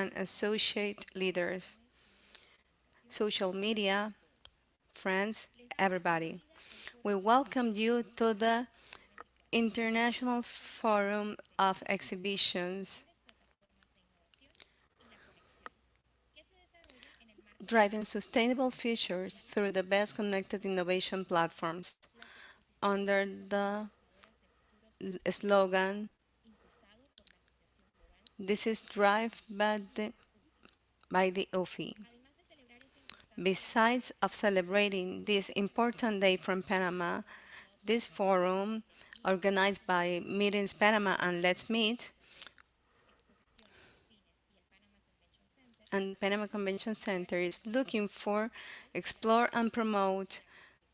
and associate leaders, social media, friends, everybody. We welcome you to the International Forum of Exhibitions, driving sustainable futures through the best connected innovation platforms under the slogan, this is Drive by the OFI. Besides of celebrating this important day from Panama, this forum, organized by Meetings Panama and Let's Meet, and Panama Convention Center is looking for explore and promote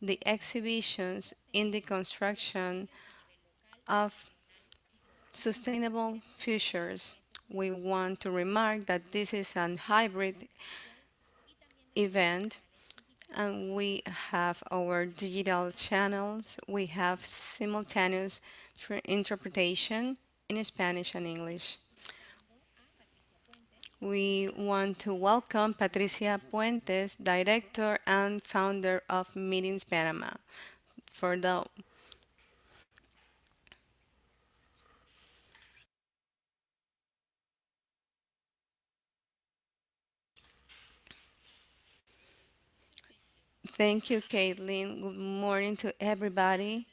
the exhibitions in the construction of sustainable futures. We want to remark that this is an hybrid event and we have our digital channels. We have simultaneous interpretation in Spanish and English. We want to welcome Patricia Puentes, Director and Founder of Meetings Panama. For the Thank you, Caitlin. Good morning to everybody.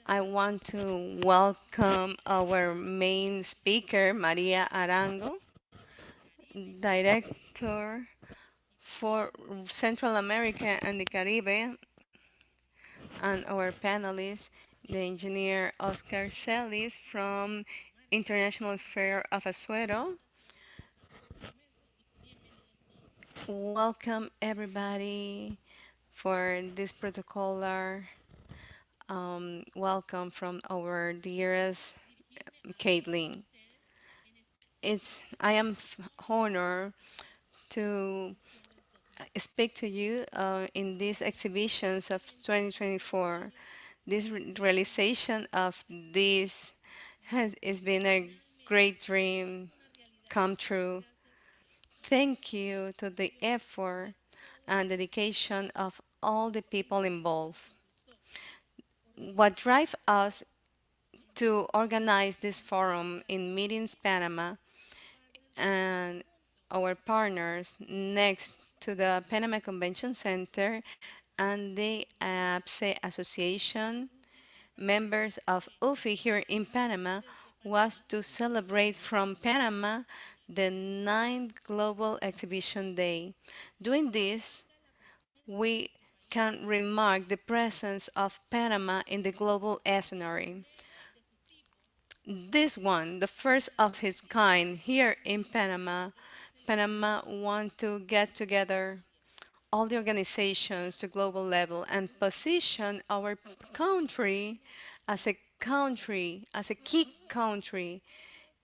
I want to welcome our main speaker, Maria Arango, Director for Central America and the Caribbean, and our panelist, the engineer Oscar Celis from International Fair of Azuero. Welcome everybody for this protocolar welcome from our dearest Caitlin. I am honored to speak to you in these exhibitions of 2024. This realization of this has been a great dream come true. Thank you to the effort and dedication of all the people involved. What drive us to organize this forum in Meetings Panama and our partners next to the Panama Convention Center and the APSE Association, members of UFI here in Panama, was to celebrate from Panama the 9th Global Exhibition Day. Doing this, we can remark the presence of Panama in the global scenario. This one, the first of his kind here in Panama, Panama want to get together all the organizations to global level and position our country, as a key country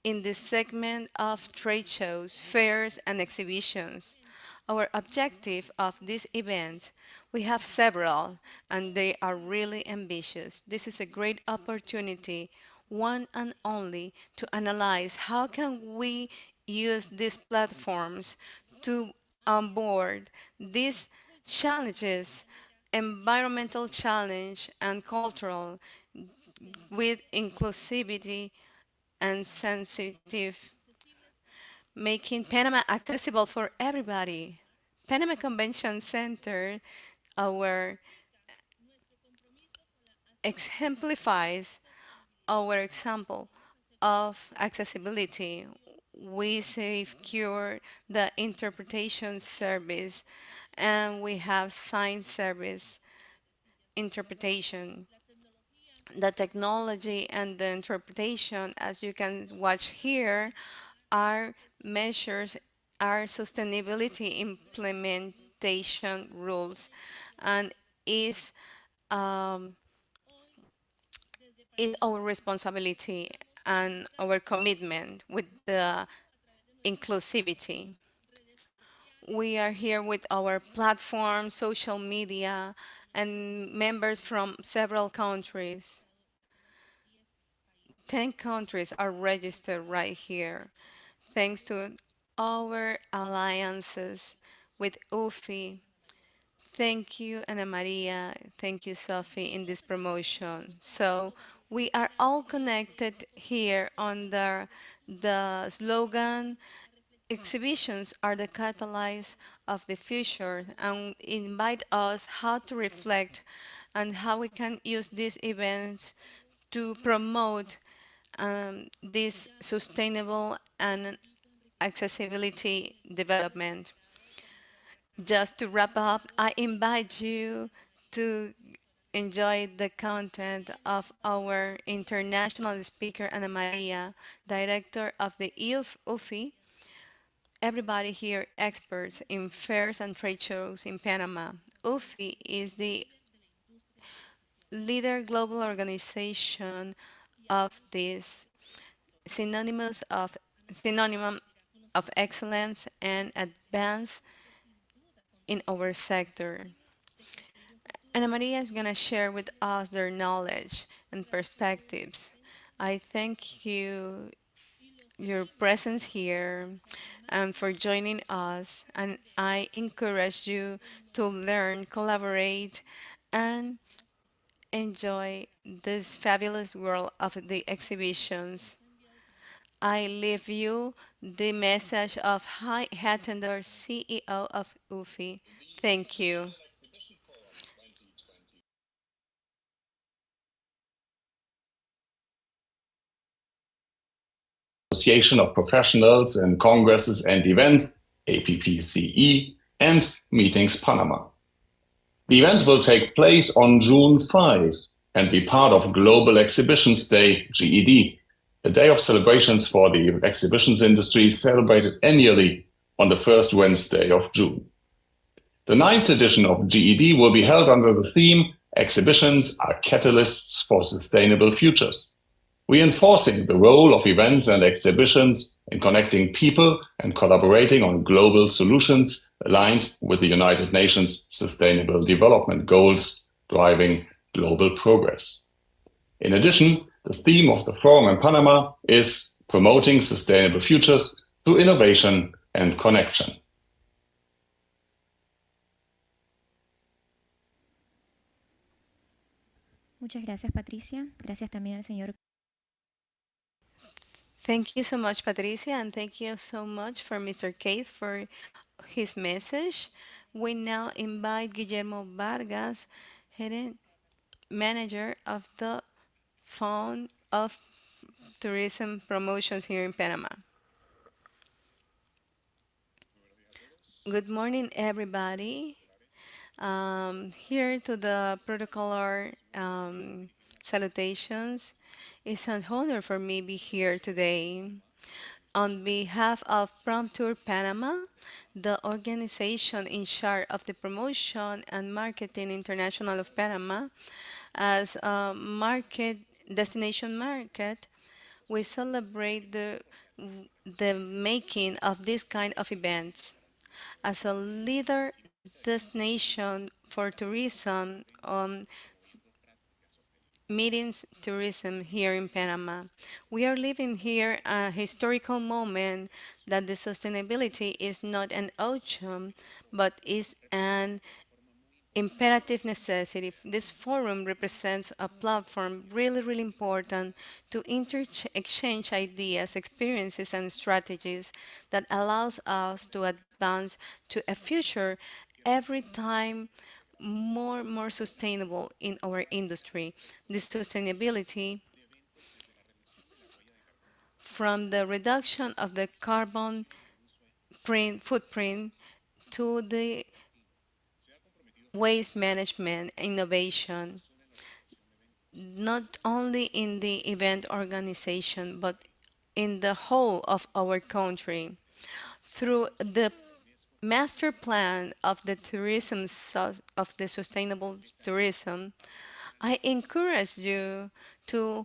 in the segment of trade shows, fairs, and exhibitions. Our objective of this event, we have several, and they are really ambitious. This is a great opportunity, one and only, to analyze how can we use these platforms to onboard these challenges, environmental challenge and cultural, with inclusivity and sensitive, making Panama accessible for everybody. Panama Convention Center, our exemplifies our example of accessibility. We secure the interpretation service and we have sign service interpretation. The technology and the interpretation, as you can watch here, are measures, are sustainability implementation rules, and is um, is our responsibility and our commitment with the inclusivity. We are here with our platform, social media, and members from several countries. 10 countries are registered right here. Thanks to our alliances with UFI. Thank you, Ana Maria. Thank you, Sophie, in this promotion. So we are all connected here under the slogan exhibitions are the catalyst of the future and invite us how to reflect and how we can use these events to promote this sustainable and accessibility development. Just to wrap up, I invite you to enjoy the content of our international speaker, Ana Maria, director of the UFI. Everybody here experts in fairs and trade shows in Panama. UFI is the leader global organization of this synonymous of synonym of excellence and advance in our sector. Ana Maria is going to share with us their knowledge and perspectives. I thank you your presence here and for joining us, and I encourage you to learn, collaborate, and enjoy this fabulous world of the exhibitions. I leave you the message of High Hattender, CEO of UFI. Thank you. Association of Professionals in Congresses and Events, APPCE, and Meetings Panama. The event will take place on June 5 and be part of Global Exhibitions Day, GED, a day of celebrations for the exhibitions industry celebrated annually on the first Wednesday of June. The ninth edition of GED will be held under the theme Exhibitions are Catalysts for Sustainable Futures, reinforcing the role of events and exhibitions in connecting people and collaborating on global solutions aligned with the United Nations Sustainable Development Goals, driving global progress. In addition, the theme of the forum in Panama is promoting sustainable futures through innovation and connection. Muchas gracias, Patricia. Gracias también al señor. Thank you so much, Patricia, and thank you so much for Mr. Keith for his message. We now invite Guillermo Vargas, head manager of the Fund of Tourism Promotions here in Panama. Good morning, everybody. Here to the protocolar salutations. It's an honor for me to be here today. On behalf of Prom Tour Panama, the organization in charge of the promotion and marketing international of Panama, as a market destination market, we celebrate the making of this kind of events. As a leader destination for tourism, meetings tourism here in Panama. We are living here a historical moment that the sustainability is not an option, but is an imperative necessity. This forum represents a platform really important to exchange ideas, experiences, and strategies that allows us to advance to a future every time more sustainable in our industry. This sustainability from the reduction of the carbon footprint to the waste management innovation, not only in the event organization, but in the whole of our country. Through the master plan of the of the sustainable tourism, I encourage you to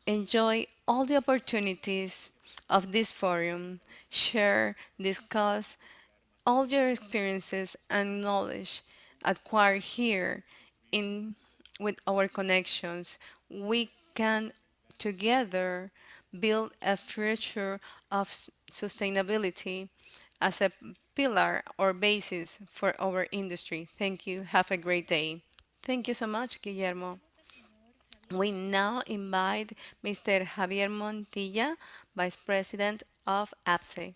enjoy all the opportunities of this forum, share, discuss all your experiences and knowledge acquired here in with our connections. We can together build a future of sustainability as a pillar or basis for our industry. Thank you. Have a great day. Thank you so much, Guillermo. We now invite Mr. Javier Montilla, Vice President of APSE.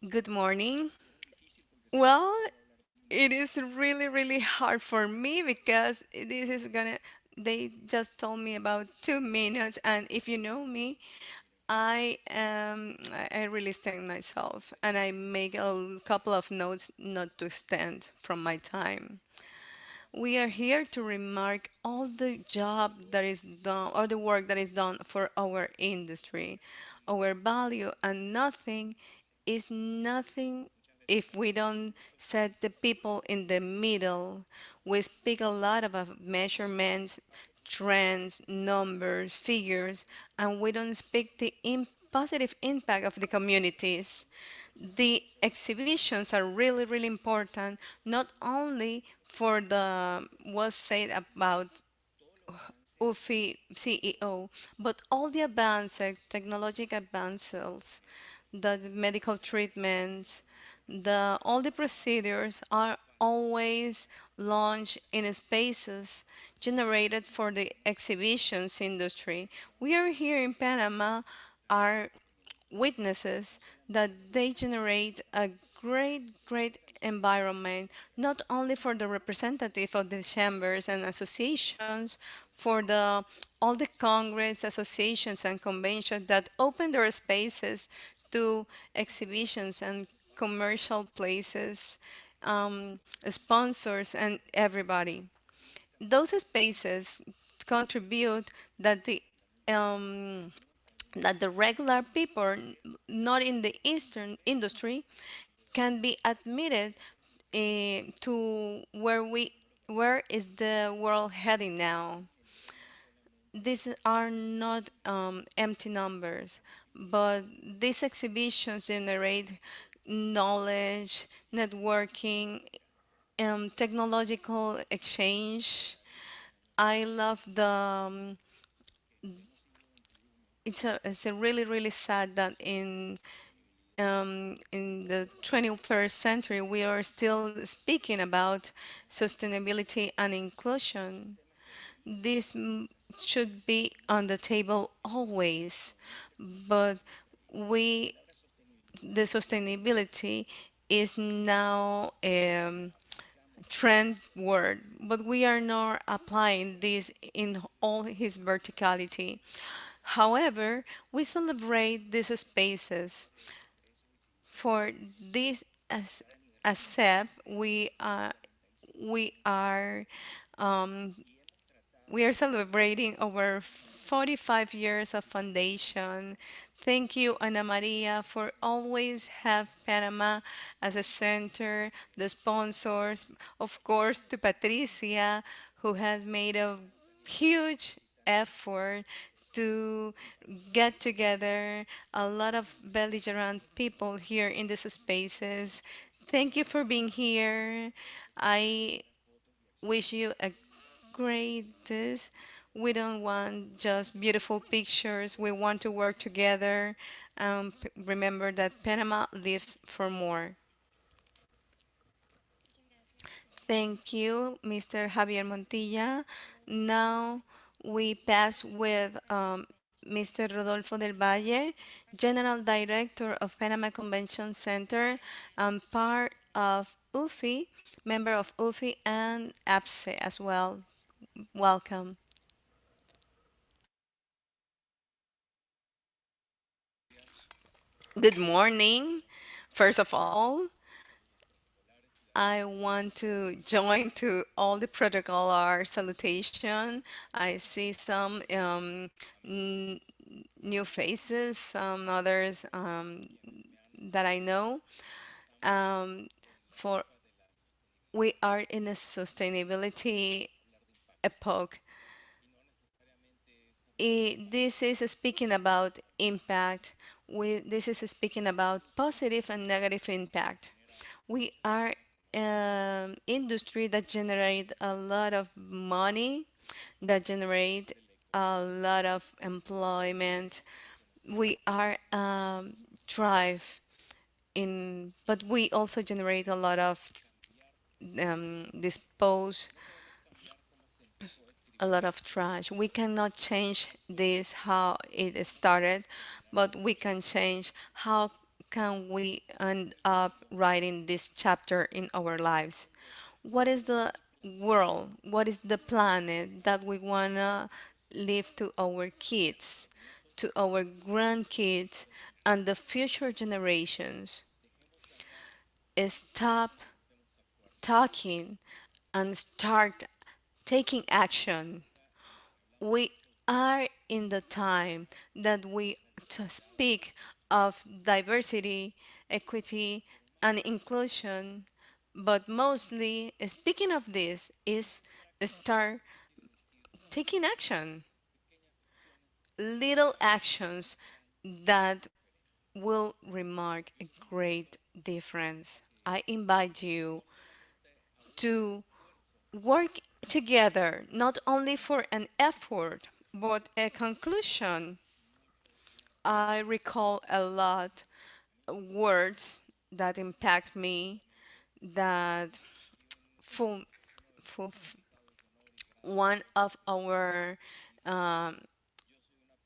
Good morning. Well, it is really, really hard for me because this is gonna, they just told me about 2 minutes, and if you know me, I really stand myself and I make a couple of notes not to extend from my time. We are here to remark all the job that is done or the work that is done for our industry, our value, and nothing is nothing if we don't set the people in the middle. We speak a lot about measurements, trends, numbers, figures, and we don't speak the positive impact of the communities. The exhibitions are really, really important, not only for the was said about UFI CEO, but all the advances, technological advances, the medical treatments, the all the procedures are always launched in spaces generated for the exhibitions industry. We are here in Panama are witnesses that they generate a great environment, not only for the representative of the chambers and associations, for the all the congress, associations, and conventions that open their spaces to exhibitions and commercial places, sponsors, and everybody. Those spaces contribute that um, the regular people not in the eastern industry can be admitted to where is the world heading now. These are not empty numbers, but these exhibitions generate knowledge, networking, technological exchange. I love the it's a really sad that in the 21st century, we are still speaking about sustainability and inclusion. This should be on the table always, but we, the sustainability is now a trend word, but we are not applying this in all his verticality. However, we celebrate these spaces for this as SEP, we are we are celebrating over 45 years of foundation. Thank you, Ana Maria, for always have Panama as a center, the sponsors, of course, to Patricia, who has made a huge effort to get together a lot of belligerent people here in these spaces. Thank you for being here. I wish you a great this. We don't want just beautiful pictures. We want to work together. Remember that Panama lives for more. Thank you, Mr. Javier Montilla. Now we pass with Mr. Rodolfo del Valle, General Director of Panama Convention Center and part of UFI, member of UFI and APSE as well. Welcome. Good morning. First of all, I want to join to all the protocolar salutation. I see some n- new faces, some others that I know. Um, for we are in a sustainability epoch. This is speaking about impact. This is speaking about positive and negative impact. We are industry that generate a lot of money, that generate a lot of employment. We are thrive in, but we also generate a lot of dispose a lot of trash. We cannot change this how it started, but we can change how can we end up writing this chapter in our lives. What is the world? What is the planet that we wanna leave to our kids, to our grandkids, and the future generations? Stop talking and start taking action. We are in the time that we to speak of diversity, equity, and inclusion, but mostly speaking of this is start taking action, little actions that will remark a great difference. I invite you to work together, not only for an effort, but a conclusion. I recall a lot words that impact me that for, for one of our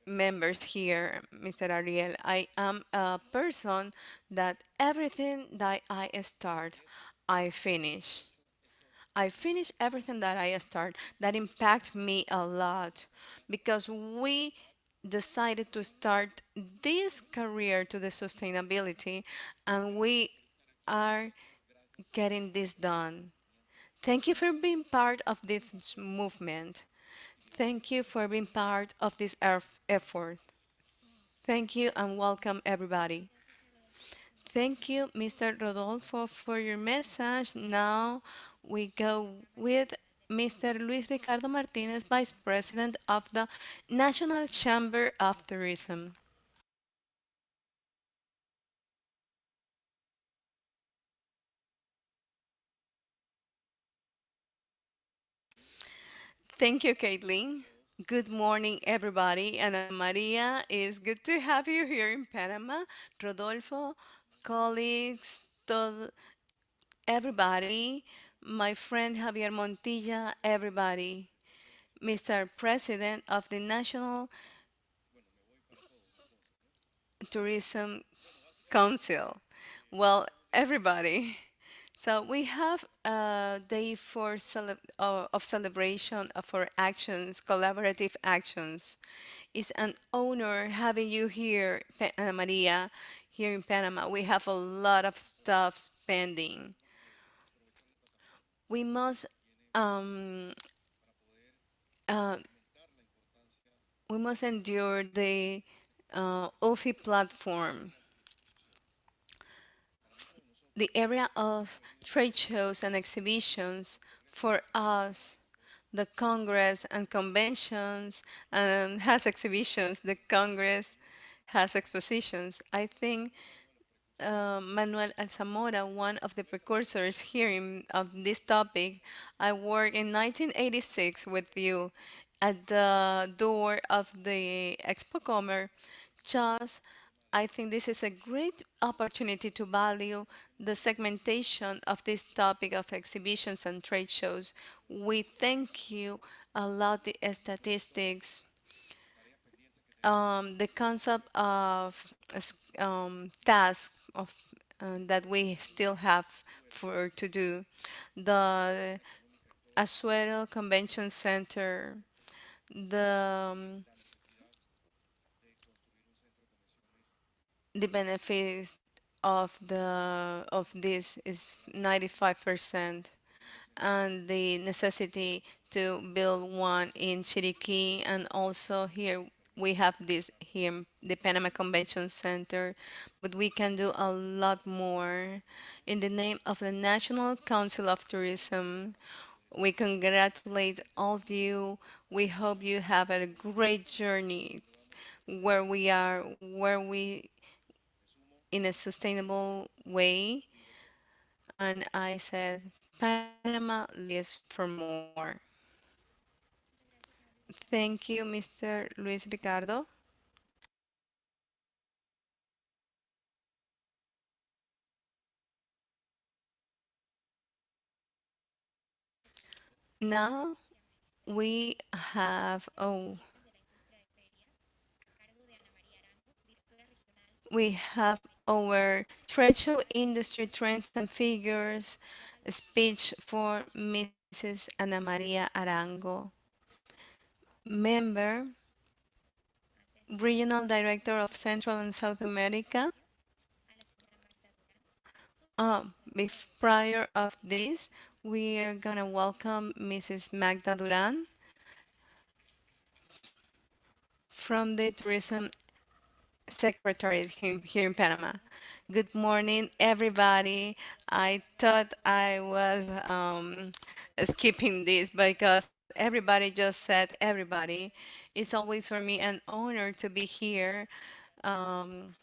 members here, Mr. Ariel, I am a person that everything that I start, I finish. I finish everything that I start. That impact me a lot because we decided to start this career to the sustainability and we are getting this done. Thank you for being part of this movement. Thank you for being part of this effort. Thank you and welcome everybody. Thank you, Mr. Rodolfo, for your message. Now we go with Mr. Luis Ricardo Martinez, Vice President of the National Chamber of Tourism. Thank you, Caitlin. Good morning, everybody. Ana Maria, it's good to have you here in Panama. Rodolfo, colleagues, everybody, my friend Javier Montilla, everybody. Mr. President of the National Tourism Council. Well, everybody. So we have a day of celebration of our actions, collaborative actions. It's an honor having you here, Ana Maria, here in Panama. We have a lot of stuff pending. We must um, uh, we must endure the OFI platform, the area of trade shows and exhibitions for us. The Congress and conventions and has exhibitions. The Congress has expositions. I think Manuel Alzamora, one of the precursors here of this topic. I worked in 1986 with you at the door of the Expo Comer. Just, I think this is a great opportunity to value the segmentation of this topic of exhibitions and trade shows. We thank you a lot the statistics, the concept of task of that we still have for to do. The Azuero Convention Center, the benefits of this is 95%, and the necessity to build one in Chiriquí, and also here we have this here, the Panama Convention Center, but we can do a lot more. In the name of the National Council of Tourism, we congratulate all of you. We hope you have a great journey where we are, where we in a sustainable way. and I said, Panama lives for more. Thank you, Mr. Luis Ricardo. Now we have, we have our trade show industry trends and figures speech for Mrs. Ana Maria Arango, member, Regional Director of Central and South America. Prior of this, we are gonna welcome Mrs. Magda Duran from the Tourism Secretary here in Panama. Good morning, everybody. I thought I was skipping this because everybody just said everybody. It's always for me an honor to be here. Um,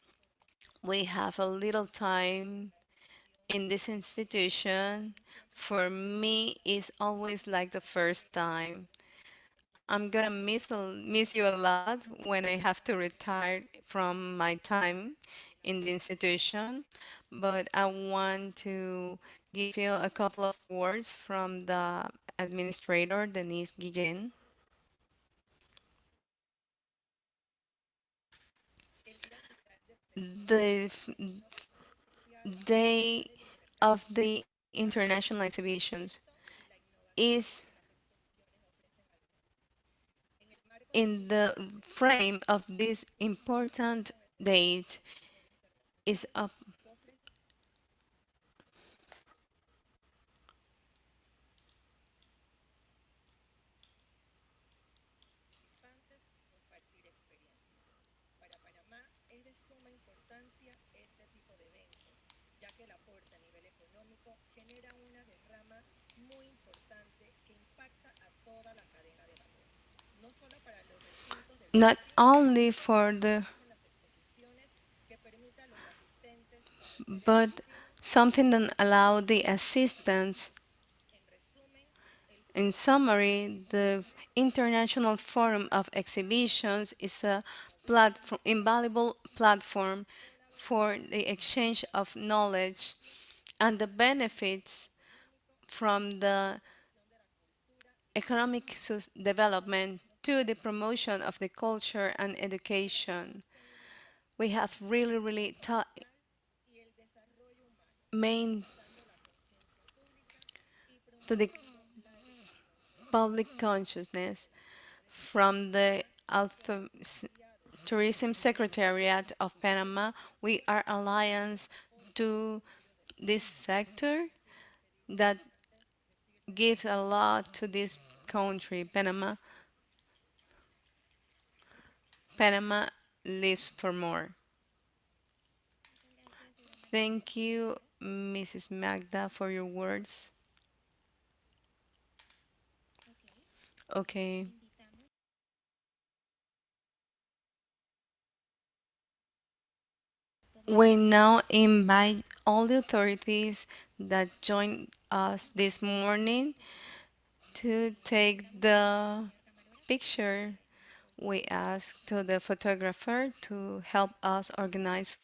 we have a little time in this institution. For me, it's always like the first time. I'm gonna miss you a lot when I have to retire from my time in the institution, but I want to give you a couple of words from the administrator, Denise Guillen. The day of the international exhibitions is in the frame of this important date is up. Not only for the, but something that allow the assistance. In summary, the International Forum of Exhibitions is a platform, invaluable platform for the exchange of knowledge and the benefits from the economic development to the promotion of the culture and education. We have really main to the public consciousness from the Tourism Secretariat of Panama. We are alliance to this sector that gives a lot to this country, Panama. Panama lives for more. Thank you, Mrs. Magda, for your words. Okay. We now invite all the authorities that joined us this morning to take the picture. We ask to the photographer to help us organize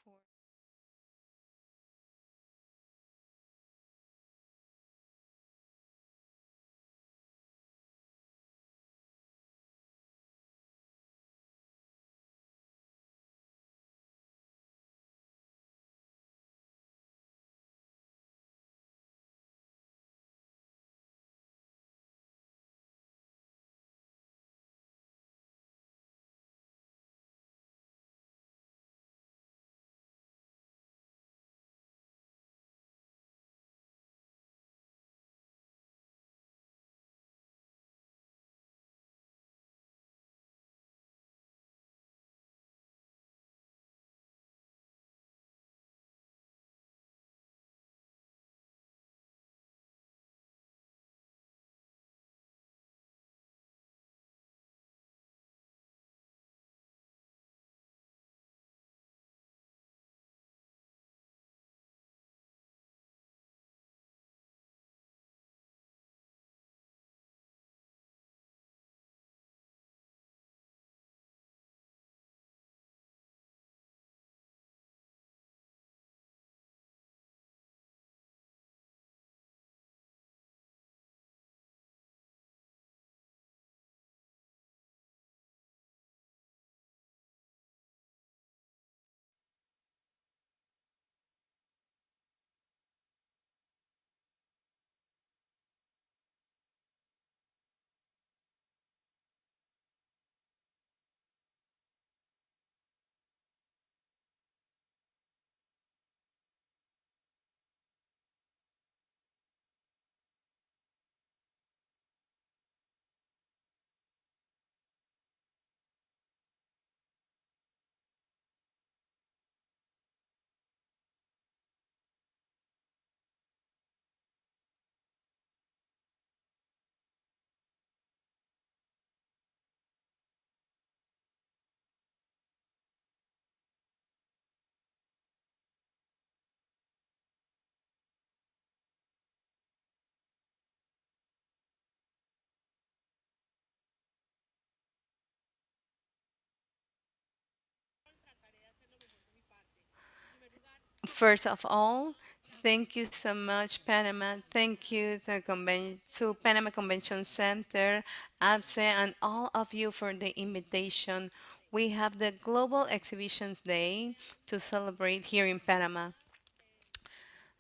First of all, thank you so much, Panama. Thank you to Panama Convention Center, APSE, and all of you for the invitation. We have the Global Exhibitions Day to celebrate here in Panama.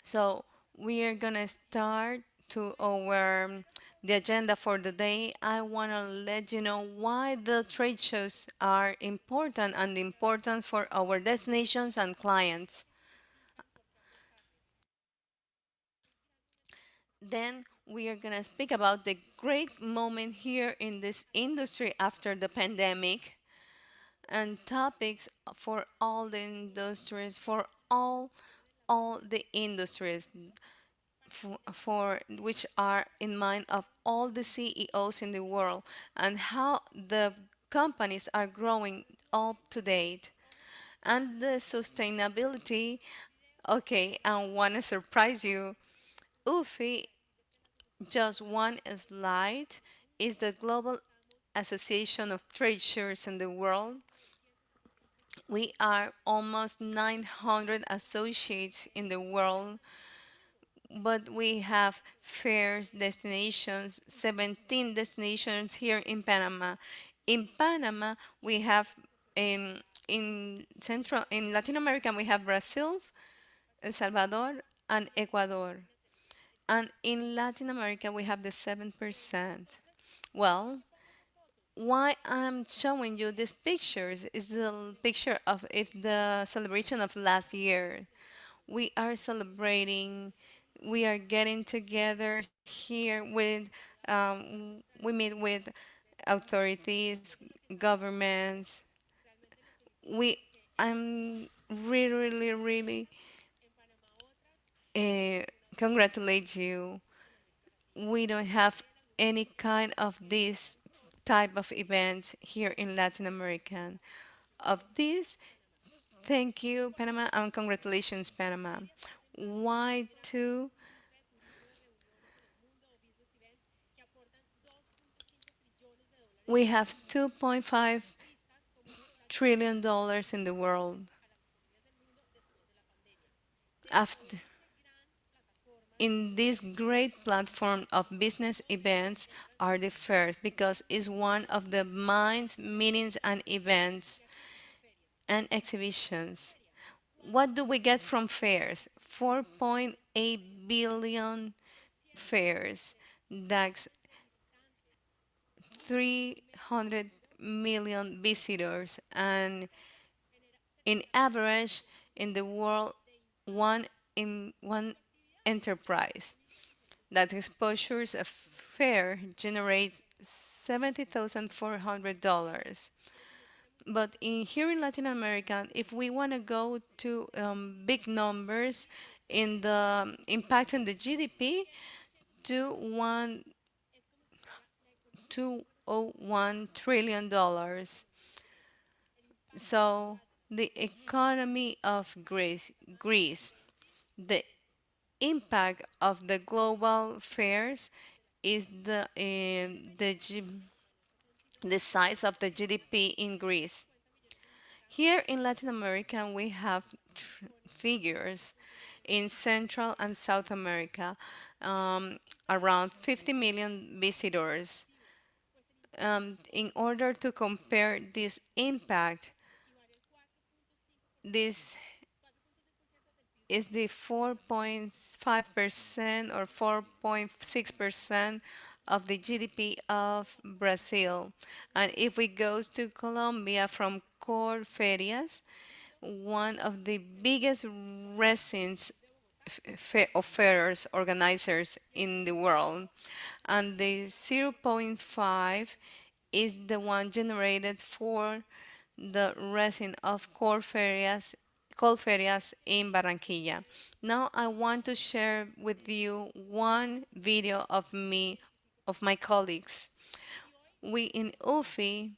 So we are gonna start to our the agenda for the day. I wanna let you know why the trade shows are important and important for our destinations and clients. Then we are gonna speak about the great moment here in this industry after the pandemic and topics for all the industries, for all the industries for which are in mind of all the CEOs in the world and how the companies are growing up to date and the sustainability. Okay, I want to surprise you. UFI, just one slide, is the Global Association of Trade Shows in the world. We are almost 900 associates in the world, but we have fairs, destinations, 17 destinations here in Panama. In Panama, we have in Latin America we have Brazil, El Salvador, and Ecuador. And in Latin America we have the 7%. Well, why I'm showing you these pictures is the picture of if the celebration of last year. We are celebrating, we are getting together here with, we meet with authorities, governments. We, I'm really uh, congratulate you. We don't have any kind of this type of event here in Latin America. Of this, thank you, Panama, and congratulations, Panama. Why two? We have $2.5 trillion in the world. After in this great platform of business events are the fairs because it's one of the minds, meetings, and events and exhibitions. What do we get from fairs? 4.8 billion fairs. That's 300 million visitors, and in average in the world, one enterprise. That exposures a fair generates $70,400. But in here in Latin America, if we want to go to big numbers in the impact on the GDP, to one $201 trillion. So the economy of Greece, the impact of the global fairs is the size of the GDP in Greece. Here in Latin America, we have figures in Central and South America, around 50 million visitors. In order to compare this impact, this is the 4.5% or 4.6% of the GDP of Brazil. And if we go to Colombia from Core Ferias, one of the biggest residents of fairs organizers in the world, and the zero point 0.5 is the one generated for the resin of Colferias in Barranquilla. Now I want to share with you one video of me, of my colleagues. We in UFI,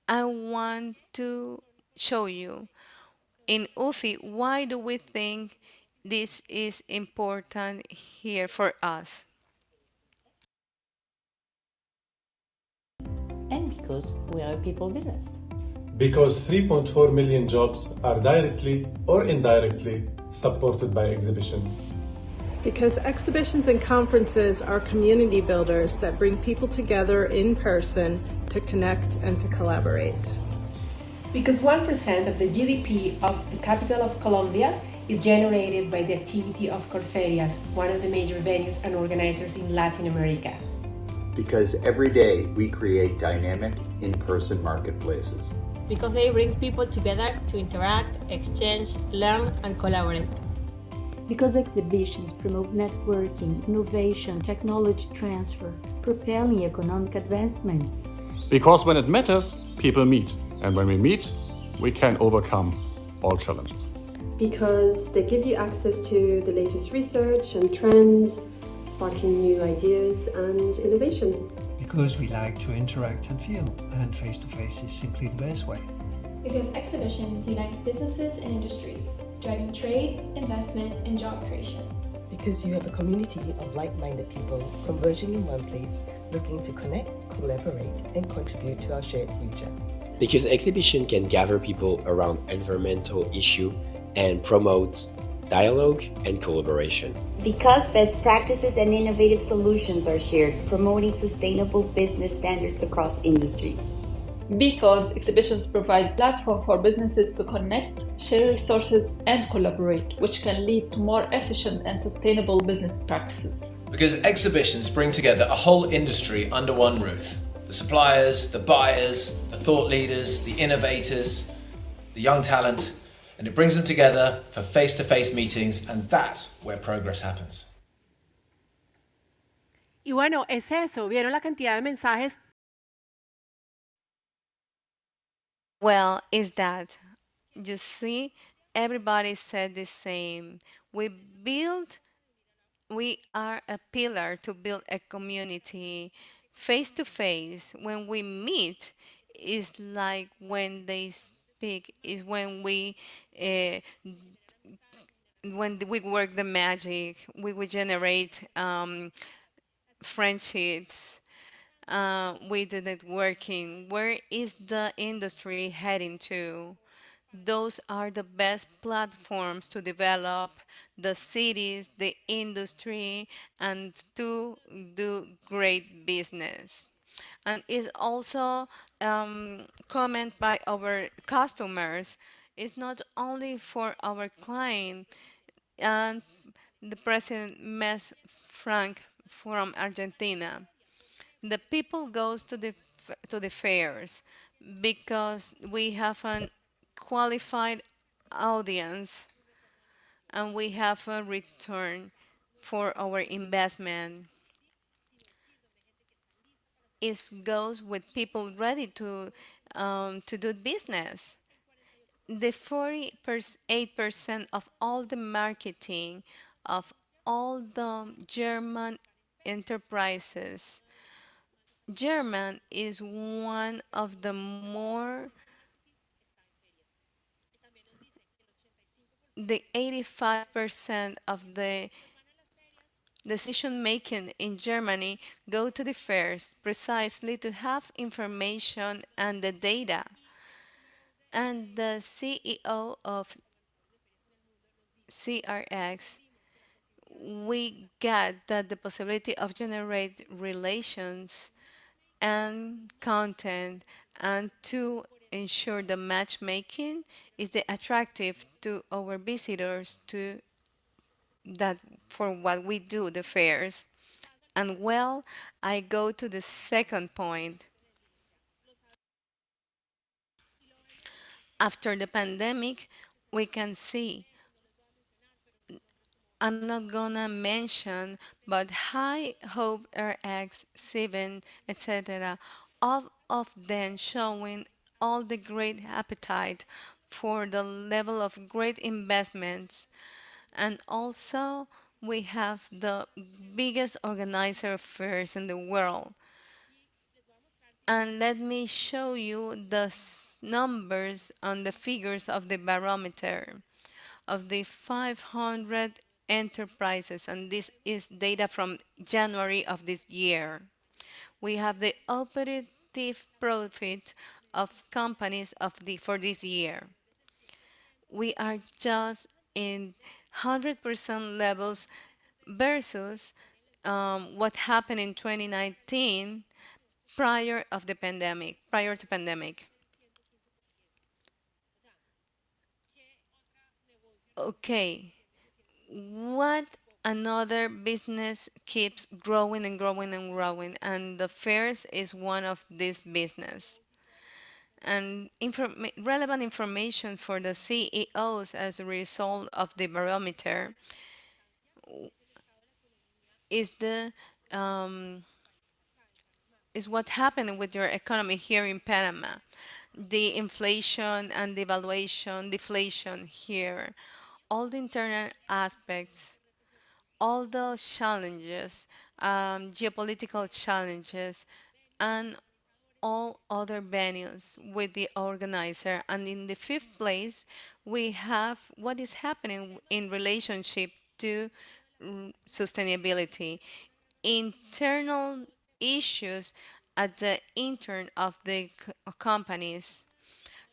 I want to show you in UFI why do we think this is important here for us. And because we are a people business. Because 3.4 million jobs are directly or indirectly supported by exhibitions. Because exhibitions and conferences are community builders that bring people together in person to connect and to collaborate. Because 1% of the GDP of the capital of Colombia is generated by the activity of Corferias, one of the major venues and organizers in Latin America. Because every day we create dynamic in-person marketplaces. Because they bring people together to interact, exchange, learn, and collaborate. Because exhibitions promote networking, innovation, technology transfer, propelling economic advancements. Because when it matters, people meet. And when we meet, we can overcome all challenges. Because they give you access to the latest research and trends, sparking new ideas and innovation. Because we like to interact and feel, and face-to-face is simply the best way. Because exhibitions unite businesses and industries, driving trade, investment, and job creation. Because you have a community of like-minded people converging in one place, looking to connect, collaborate, and contribute to our shared future. Because exhibition can gather people around environmental issue and promote dialogue and collaboration. Because best practices and innovative solutions are shared, promoting sustainable business standards across industries. Because exhibitions provide platform for businesses to connect, share resources, and collaborate, which can lead to more efficient and sustainable business practices. Because exhibitions bring together a whole industry under one roof. The suppliers, the buyers, the thought leaders, the innovators, the young talent, and it brings them together for face-to-face meetings, and that's where progress happens. Y bueno, es eso. ¿Vieron la cantidad de mensajes? Well, is that you see, everybody said the same. We build, we are a pillar to build a community face to face. When we meet, is like when they speak, is uh, when we work the magic, we will generate friendships. We do networking. Where is the industry heading to? Those are the best platforms to develop the cities, the industry, and to do great business. And it's also comment by our customers. It's not only for our client, and the president Mes Frank from Argentina. The people goes to the fairs because we have an qualified audience and we have a return for our investment. It goes with people ready to do business. The 48% of all the marketing of all the German enterprises. German is one of the more, the 85% of the decision making in Germany go to the fairs precisely to have information and the data. And the CEO of CRX, we got that the possibility of generate relations and content and to ensure the matchmaking is the attractive to our visitors to that for what we do the fairs. And well, I go to the second point. After the pandemic, we can see, I'm not gonna mention, but High Hope RX 7, etc. All of them showing all the great appetite for the level of great investments. And also, we have the biggest organizer of fairs in the world. And let me show you the numbers and the figures of the barometer of the 500 enterprises, and this is data from January of this year. We have the operative profit of companies for this year. We are just in 100% levels versus what happened in 2019 prior to pandemic. Okay, what another business keeps growing and growing and growing, and the fairs is one of this business. And relevant information for the CEOs as a result of the barometer is the um, is what happened with your economy here in Panama. The inflation and devaluation, deflation here, all the internal aspects, all the challenges, geopolitical challenges, and all other venues with the organizer. And in the fifth place, we have what is happening in relationship to sustainability, internal issues at the intern of the companies.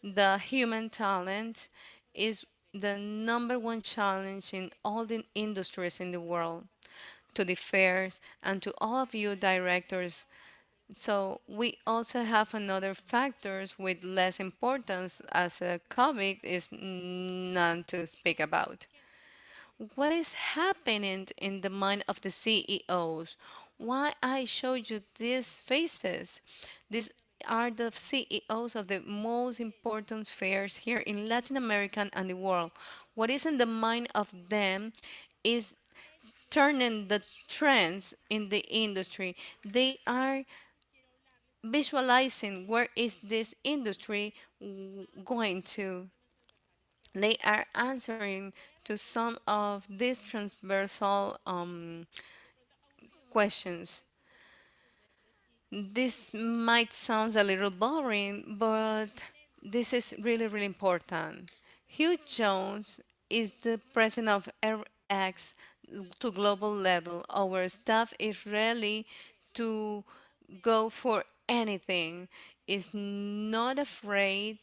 The human talent is the number one challenge in all the industries in the world, to the fairs and to all of you directors. So we also have another factors with less importance as COVID is none to speak about. What is happening in the mind of the CEOs? Why I showed you these faces? These are the CEOs of the most important fairs here in Latin America and the world. What is in the mind of them is turning the trends in the industry. They are visualizing where is this industry going to. They are answering to some of these transversal questions. This might sound a little boring, but this is really, really important. Hugh Jones is the president of RX to global level. Our staff is ready to go for anything, is not afraid,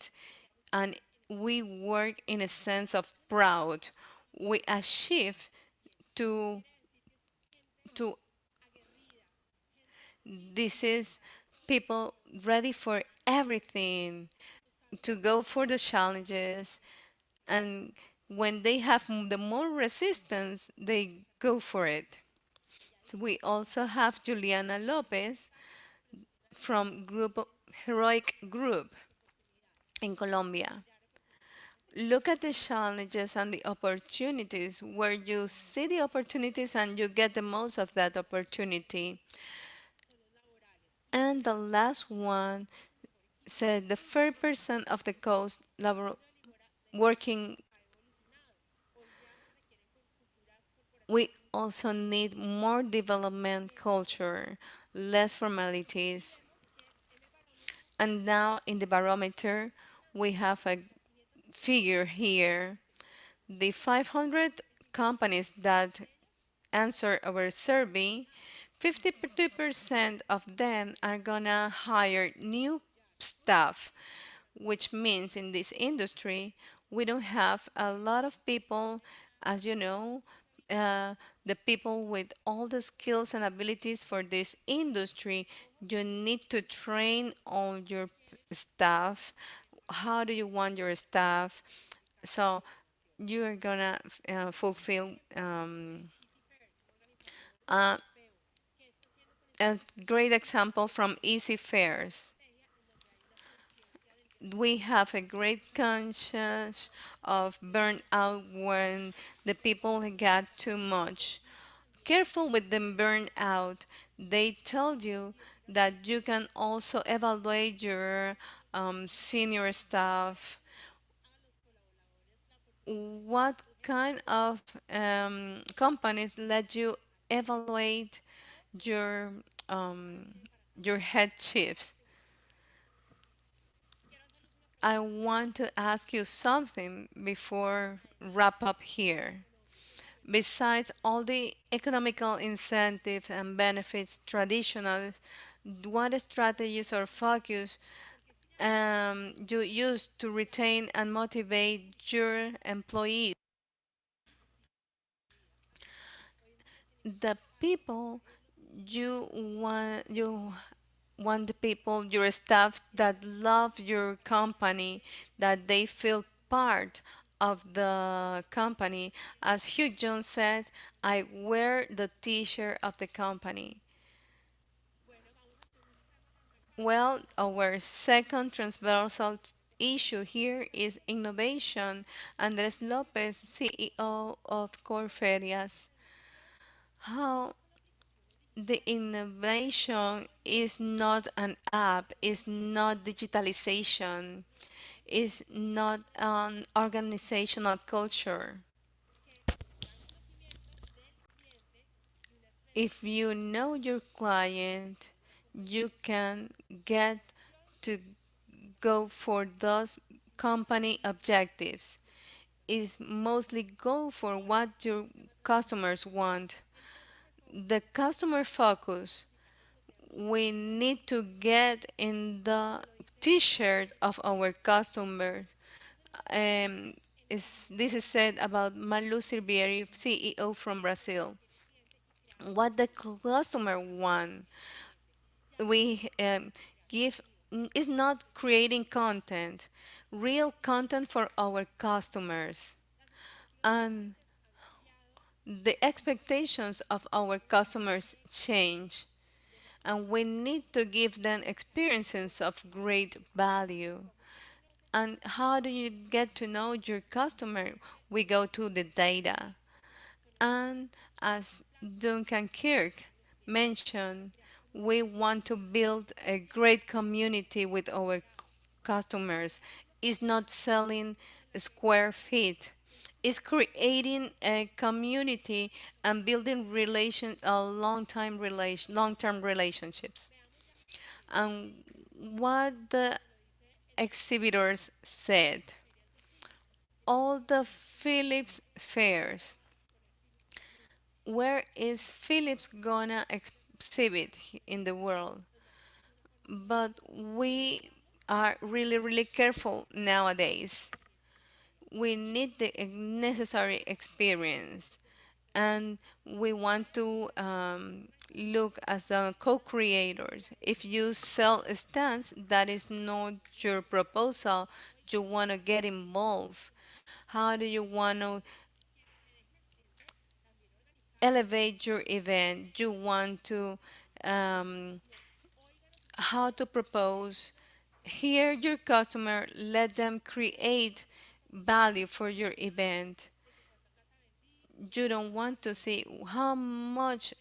and we work in a sense of proud. We achieve to to this is people ready for everything, to go for the challenges, and when they have the more resistance, they go for it. We also have Juliana Lopez from Heroic Group in Colombia. Look at the challenges and the opportunities where you see the opportunities and you get the most of that opportunity. And the last one said the 30% of the cost working. We also need more development culture, less formalities. And now in the barometer, we have a figure here. The 500 companies that answer our survey, 52% of them are gonna hire new staff, which means in this industry, we don't have a lot of people, as you know, the people with all the skills and abilities for this industry. You need to train all your staff. How do you want your staff? So you are gonna fulfill uh, a great example from Easy Fares. We have a great conscience of burnout when the people get too much. Careful with the burnout. They told you that you can also evaluate your senior staff. What kind of companies let you evaluate your um, your head chiefs? I want to ask you something before wrap up here. Besides all the economical incentives and benefits traditional, what strategies or focus you use to retain and motivate your employees. The people you want the people, your staff that love your company, that they feel part of the company. As Hugh Jones said, I wear the t-shirt of the company. Well, our second transversal issue here is innovation. Andres Lopez, CEO of Corferias. How the innovation is not an app, is not digitalization, is not an organizational culture. If you know your client, you can get to go for those company objectives. Is mostly go for what your customers want. The customer focus, we need to get in the t-shirt of our customers. Um, this is said about Malu Silvieri, CEO from Brazil. What the customer want, we give is not creating content, real content for our customers. And the expectations of our customers change, and we need to give them experiences of great value. And how do you get to know your customer? We go to the data. And as Duncan Kirk mentioned, we want to build a great community with our customers. It's not selling square feet. It's creating a community and building long-term relationships. And what the exhibitors said, all the Philips fairs, where is Philips gonna exhibit in the world? But we are really, really careful nowadays. We need the necessary experience, and we want to look as co-creators. If you sell stands, that is not your proposal. You want to get involved. How do you want to elevate your event? You want to um, how to propose, hear your customer, let them create value for your event. You don't want to see how much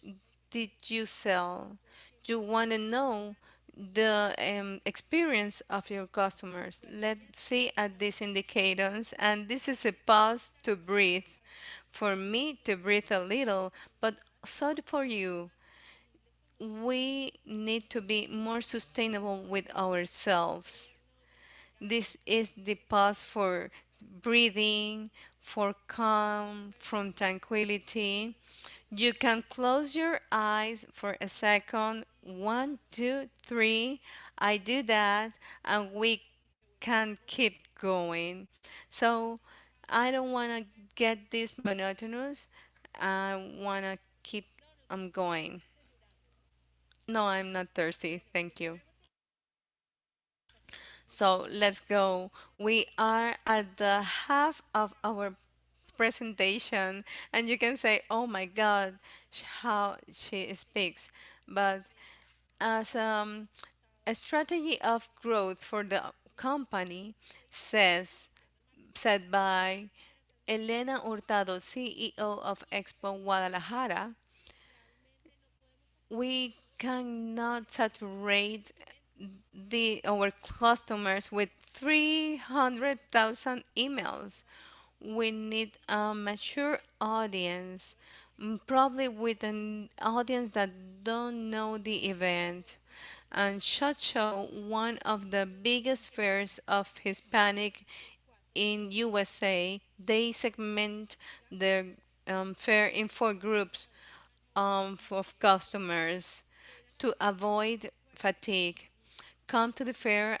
did you sell. You want to know the experience of your customers. Let's see at these indicators, and this is a pause to breathe. For me to breathe a little, but so for you. We need to be more sustainable with ourselves. This is the pause for breathing, for calm, from tranquility. You can close your eyes for a second. One, two, three. I do that, and we can keep going. So I don't want to get this monotonous. I want to keep going. No, I'm not thirsty. Thank you. So let's go. We are at the half of our presentation, and you can say, oh my God, how she speaks. But as a strategy of growth for the company says, said by Elena Hurtado, CEO of Expo Guadalajara, we cannot saturate our customers with 300,000 emails. We need a mature audience, probably with an audience that don't know the event. And SHOT Show, one of the biggest fairs of Hispanic in USA, they segment their fair in four groups of customers to avoid fatigue. come to the fair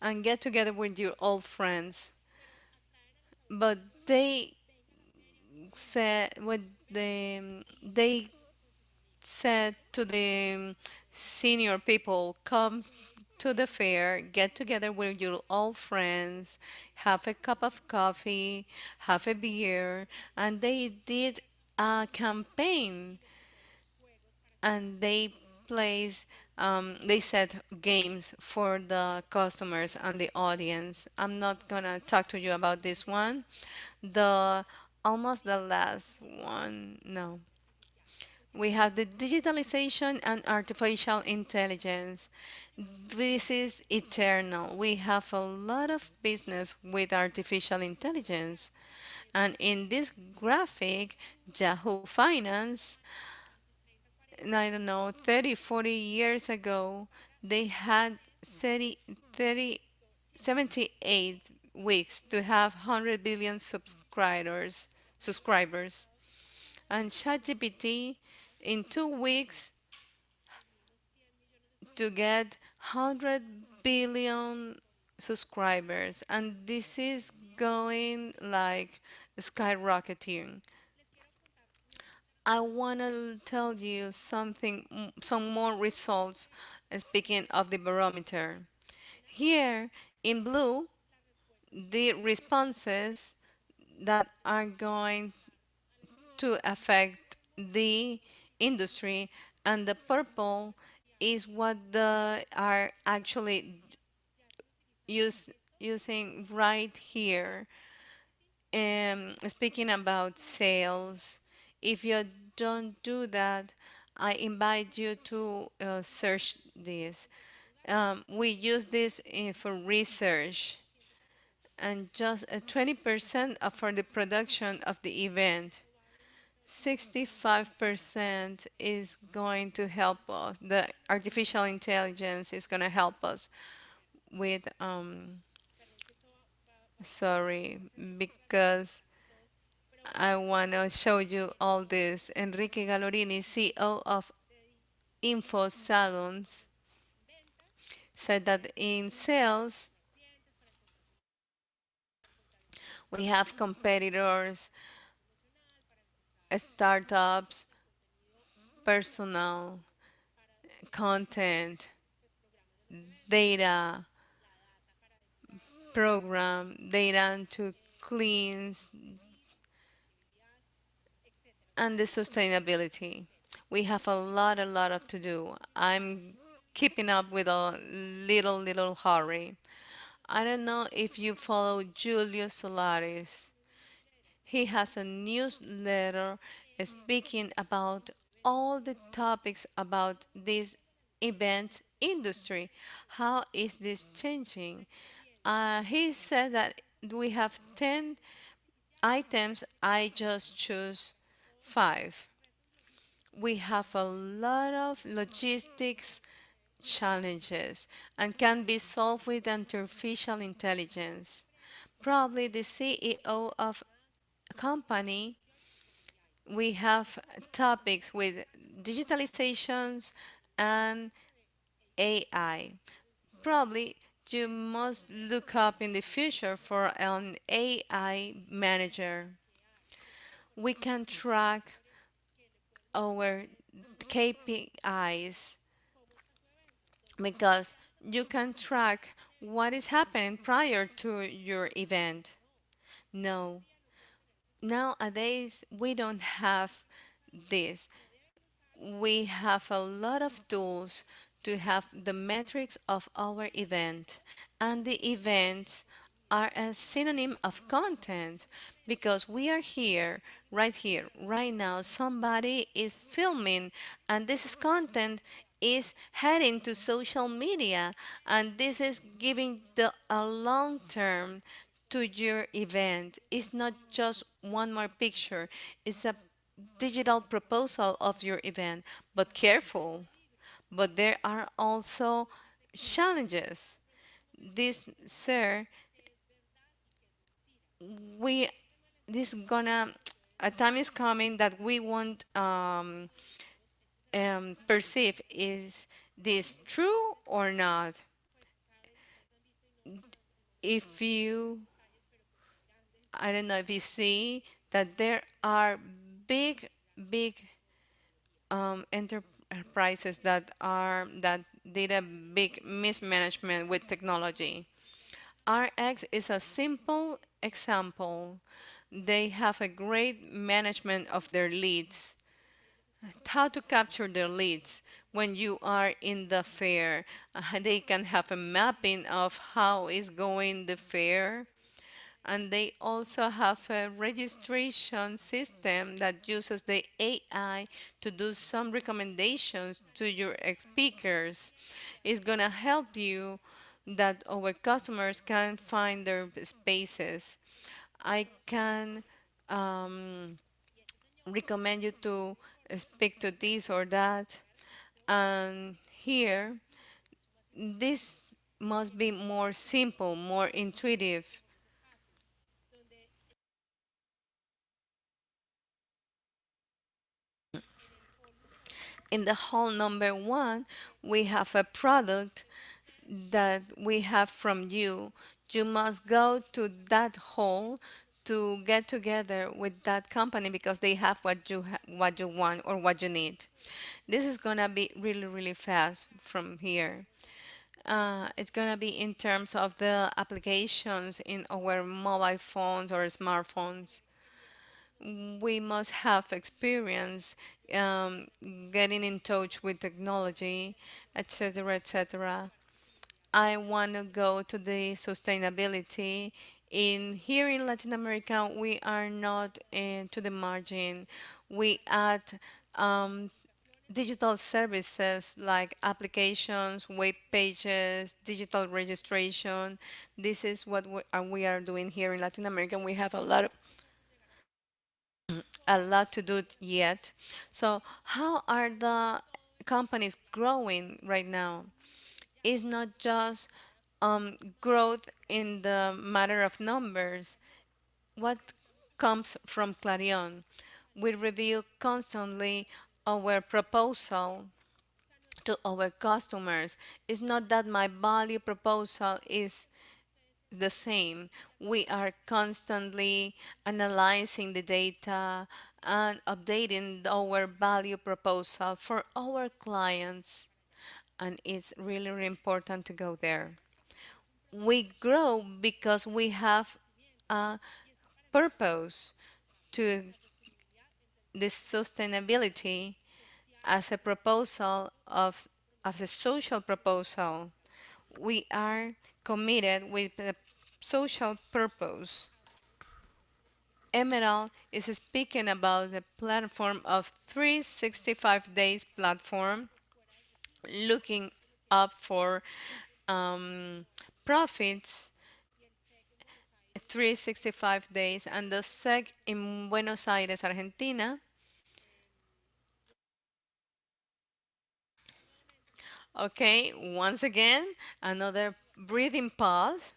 and get together with your old friends. But what they said to the senior people, come to the fair, get together with your old friends, have a cup of coffee, have a beer, and they did a campaign and they set games for the customers and the audience. I'm not gonna talk to you about this one. The almost the last one, no. We have the digitalization and artificial intelligence. This is eternal. We have a lot of business with artificial intelligence. And in this graphic, Yahoo Finance, I don't know, 30, 40 years ago, they had 78 weeks to have 100 billion subscribers. And ChatGPT in 2 weeks to get 100 billion subscribers. And this is going like skyrocketing. I want to tell you some more results speaking of the barometer. Here in blue, the responses that are going to affect the industry, and the purple is what the are actually using right here. Speaking about sales, if you don't do that, I invite you to search this. We use this for research, and just 20% for the production of the event. 65% is going to help us. The artificial intelligence is going to help us with, sorry, because I want to show you all this. Enrique Gallorini, CEO of Info Salons, said that in sales, we have competitors, startups, personal, content, data, program, data to cleans, and the sustainability. We have a lot of to do. I'm keeping up with a little hurry. I don't know if you follow Julio Solaris. He has a newsletter speaking about all the topics about this event industry. How is this changing? He said that we have 10 items. I just choose five. We have a lot of logistics challenges and can be solved with artificial intelligence. Probably the CEO of a company, we have topics with digitalizations and AI. Probably you must look up in the future for an AI manager. We can track our KPIs because you can track what is happening prior to your event. No, nowadays we don't have this. We have a lot of tools to have the metrics of our event, and the events are a synonym of content because we are here, right now. Somebody is filming, and this is content is heading to social media, and this is giving a long term to your event. It's not just one more picture, it's a digital proposal of your event. But careful, but there are also challenges. This, sir, we this gonna a time is coming that we won't perceive, is this true or not? If you, I don't know if you see that there are big enterprises that did a big mismanagement with technology. RX is a simple example. They have a great management of their leads. How to capture their leads when you are in the fair. They can have a mapping of how is going the fair, and they also have a registration system that uses the AI to do some recommendations to your speakers. It's gonna help you that our customers can find their spaces. I can recommend you to speak to this or that. And here, this must be more simple, more intuitive. In the hall number one, we have a product that we have from you. You must go to that hall to get together with that company because they have what you want or what you need. This is gonna be really fast from here. It's gonna be in terms of the applications in our mobile phones or smartphones. We must have experience um, getting in touch with technology, etc., etc. I want to go to the sustainability. In here in Latin America, we are not to the margin. We add um, digital services like applications, web pages, digital registration. This is what we are doing here in Latin America. We have a lot to do yet. So, how are the companies growing right now? It's not just growth in the matter of numbers. What comes from Clarion? We review constantly our proposal to our customers. It's not that my value proposal is the same. We are constantly analyzing the data and updating our value proposal for our clients, and it's really important to go there. We grow because we have a purpose to this sustainability as a proposal of a social proposal. We are committed with a social purpose. Emerald is speaking about the platform of 365 days platform, looking up for profits 365 days, and the SEC in Buenos Aires, Argentina. Okay, once again, another breathing pause.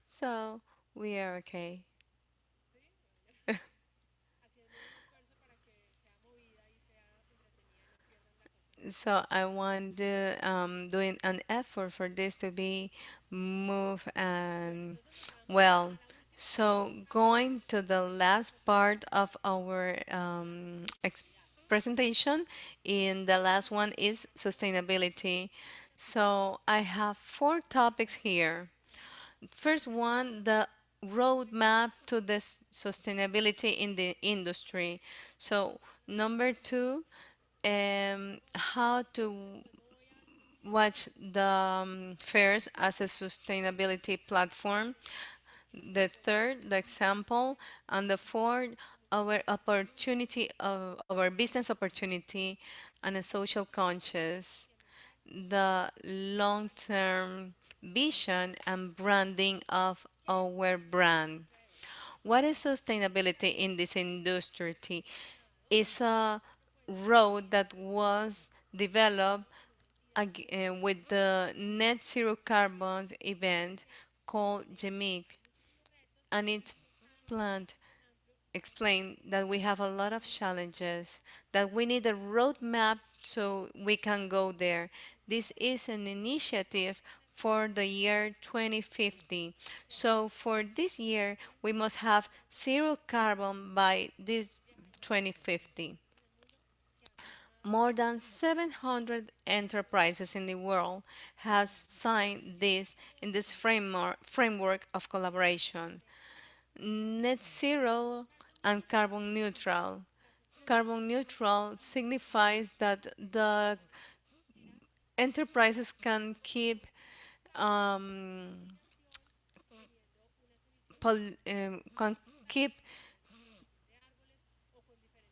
So we are okay. So I want to doing an effort for this to be move and well. So going to the last part of our presentation, in the last one is sustainability. So I have four topics here. First one, the roadmap to the sustainability in the industry. So number two, how to watch the fairs as a sustainability platform. The third, the example, and the fourth, our opportunity of our business opportunity and a social conscious, the long-term vision and branding of our brand. What is sustainability in this industry? It's a road that was developed with the net zero carbon event called GEMIC, and it's planned explained that we have a lot of challenges, that we need a roadmap so we can go there. This is an initiative for the year 2050. So for this year, we must have zero carbon by this 2050. More than 700 enterprises in the world has signed this in this framework of collaboration. Net zero and carbon neutral. Carbon neutral signifies that the enterprises can keep um, can keep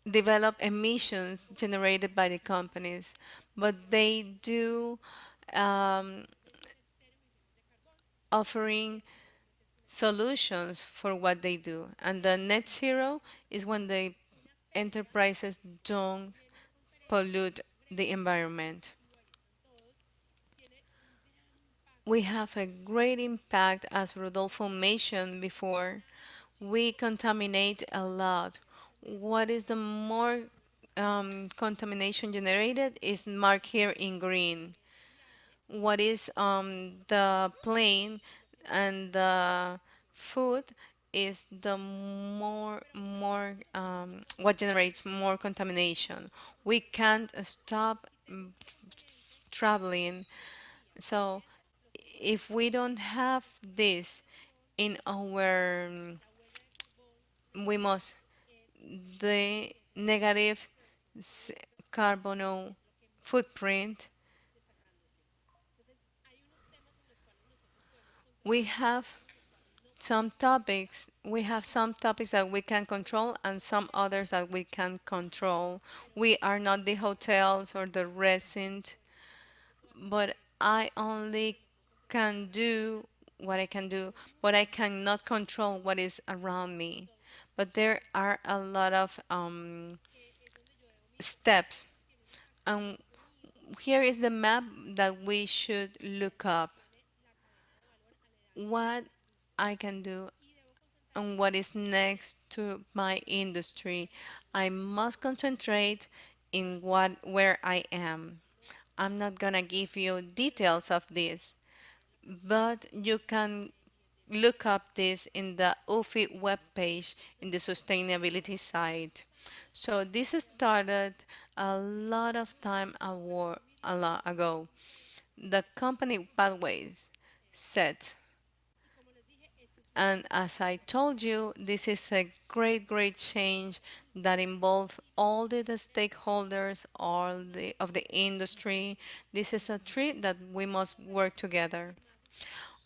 develop emissions generated by the companies, but they do um, offering solutions for what they do. And the net zero is when the enterprises don't pollute the environment. We have a great impact, as Rodolfo mentioned before. We contaminate a lot. What is the more contamination generated is marked here in green. What is the plane and the food is the more what generates more contamination. We can't stop traveling. So if we don't have this in our we must the negative s- carbon footprint. We have some topics that we can control and some others that we can control. We are not the hotels or the resident, but I only can do what I can do, but I cannot control what is around me. But there are a lot of steps. And here is the map that we should look up. What I can do and what is next to my industry. I must concentrate in where I am. I'm not gonna give you details of this, but you can look up this in the UFI webpage in the sustainability side. So this started a lot of time a lot ago. The company Pathways said, and as I told you, this is a great change that involves all the stakeholders, all of the industry. This is a tree that we must work together.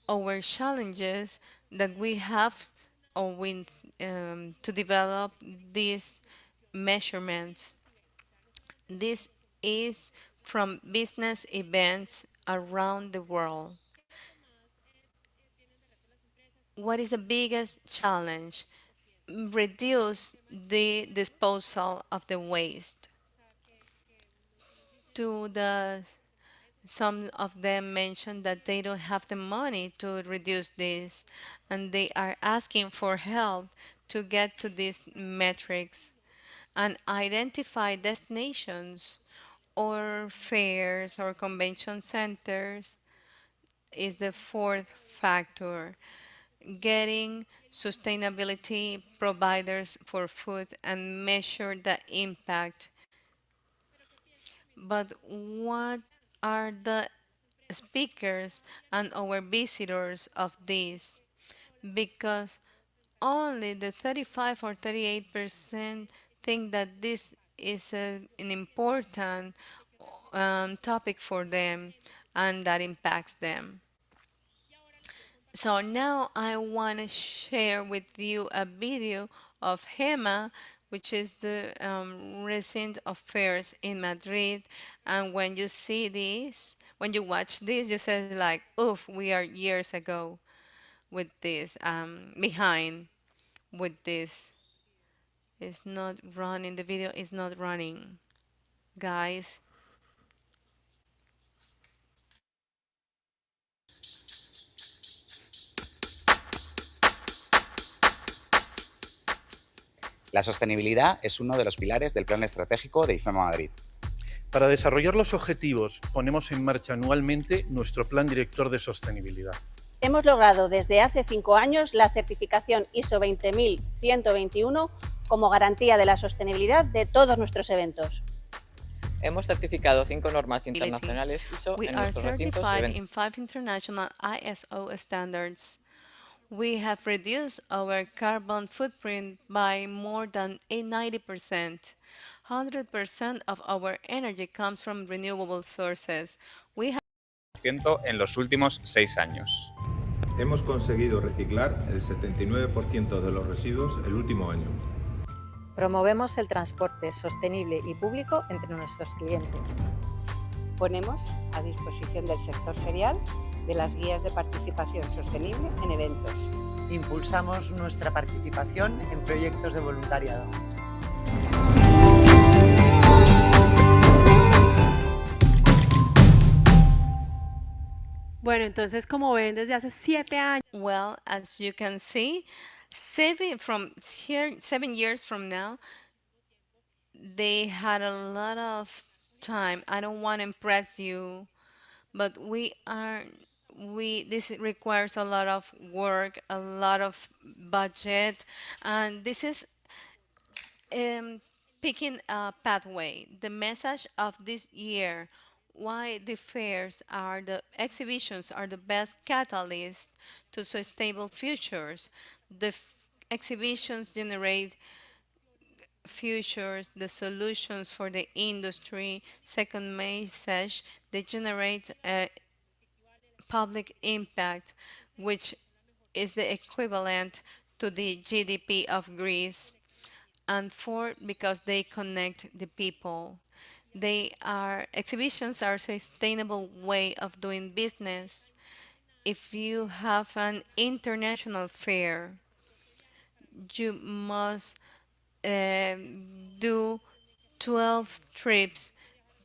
Our challenges that we have or we to develop these measurements. This is from business events around the world. What is the biggest challenge? Reduce the disposal of the waste. To the Some of them mentioned that they don't have the money to reduce this, and they are asking for help to get to these metrics and identify destinations or fairs or convention centers is the fourth factor. Getting sustainability providers for food and measure the impact. But what are the speakers and our visitors of this? Because only the 35 or 38% think that this is an important topic for them and that impacts them. So now I want to share with you a video of HEMA, which is the recent affairs in Madrid. And when you see this, when you watch this, you say like, oof, we are years ago with this, behind with this. It's not running, the video is not running. Guys, La sostenibilidad es uno de los pilares del plan estratégico de IFEMA Madrid. Para desarrollar los objetivos, ponemos en marcha anualmente nuestro Plan Director de Sostenibilidad. Hemos logrado desde hace 5 años la certificación ISO 20121 como garantía de la sostenibilidad de todos nuestros eventos. Hemos certificado 5 normas internacionales ISO We en are nuestros recintos y certified eventos. in 5 international ISO standards. We have reduced our carbon footprint by more than 90%. 100% of our energy comes from renewable sources. We have En los últimos 6 años. Hemos conseguido reciclar el 79% de los residuos el último año. Promovemos el transporte sostenible y público entre nuestros clientes. Ponemos a disposición del sector ferial de las guías de participación sostenible en eventos. Impulsamos nuestra participación en proyectos de voluntariado. Bueno, entonces como ven desde hace 7 años. Well, as you can see, 7 years from now, they had a lot of time. I don't want to impress you, but this requires a lot of work, a lot of budget, and this is picking a pathway. The message of this year, why the exhibitions are the best catalyst to sustainable futures. The exhibitions generate futures, the solutions for the industry. Second message, they generate a public impact, which is the equivalent to the GDP of Greece. And four, because they connect the people. Exhibitions are a sustainable way of doing business. If you have an international fair, you must do 12 trips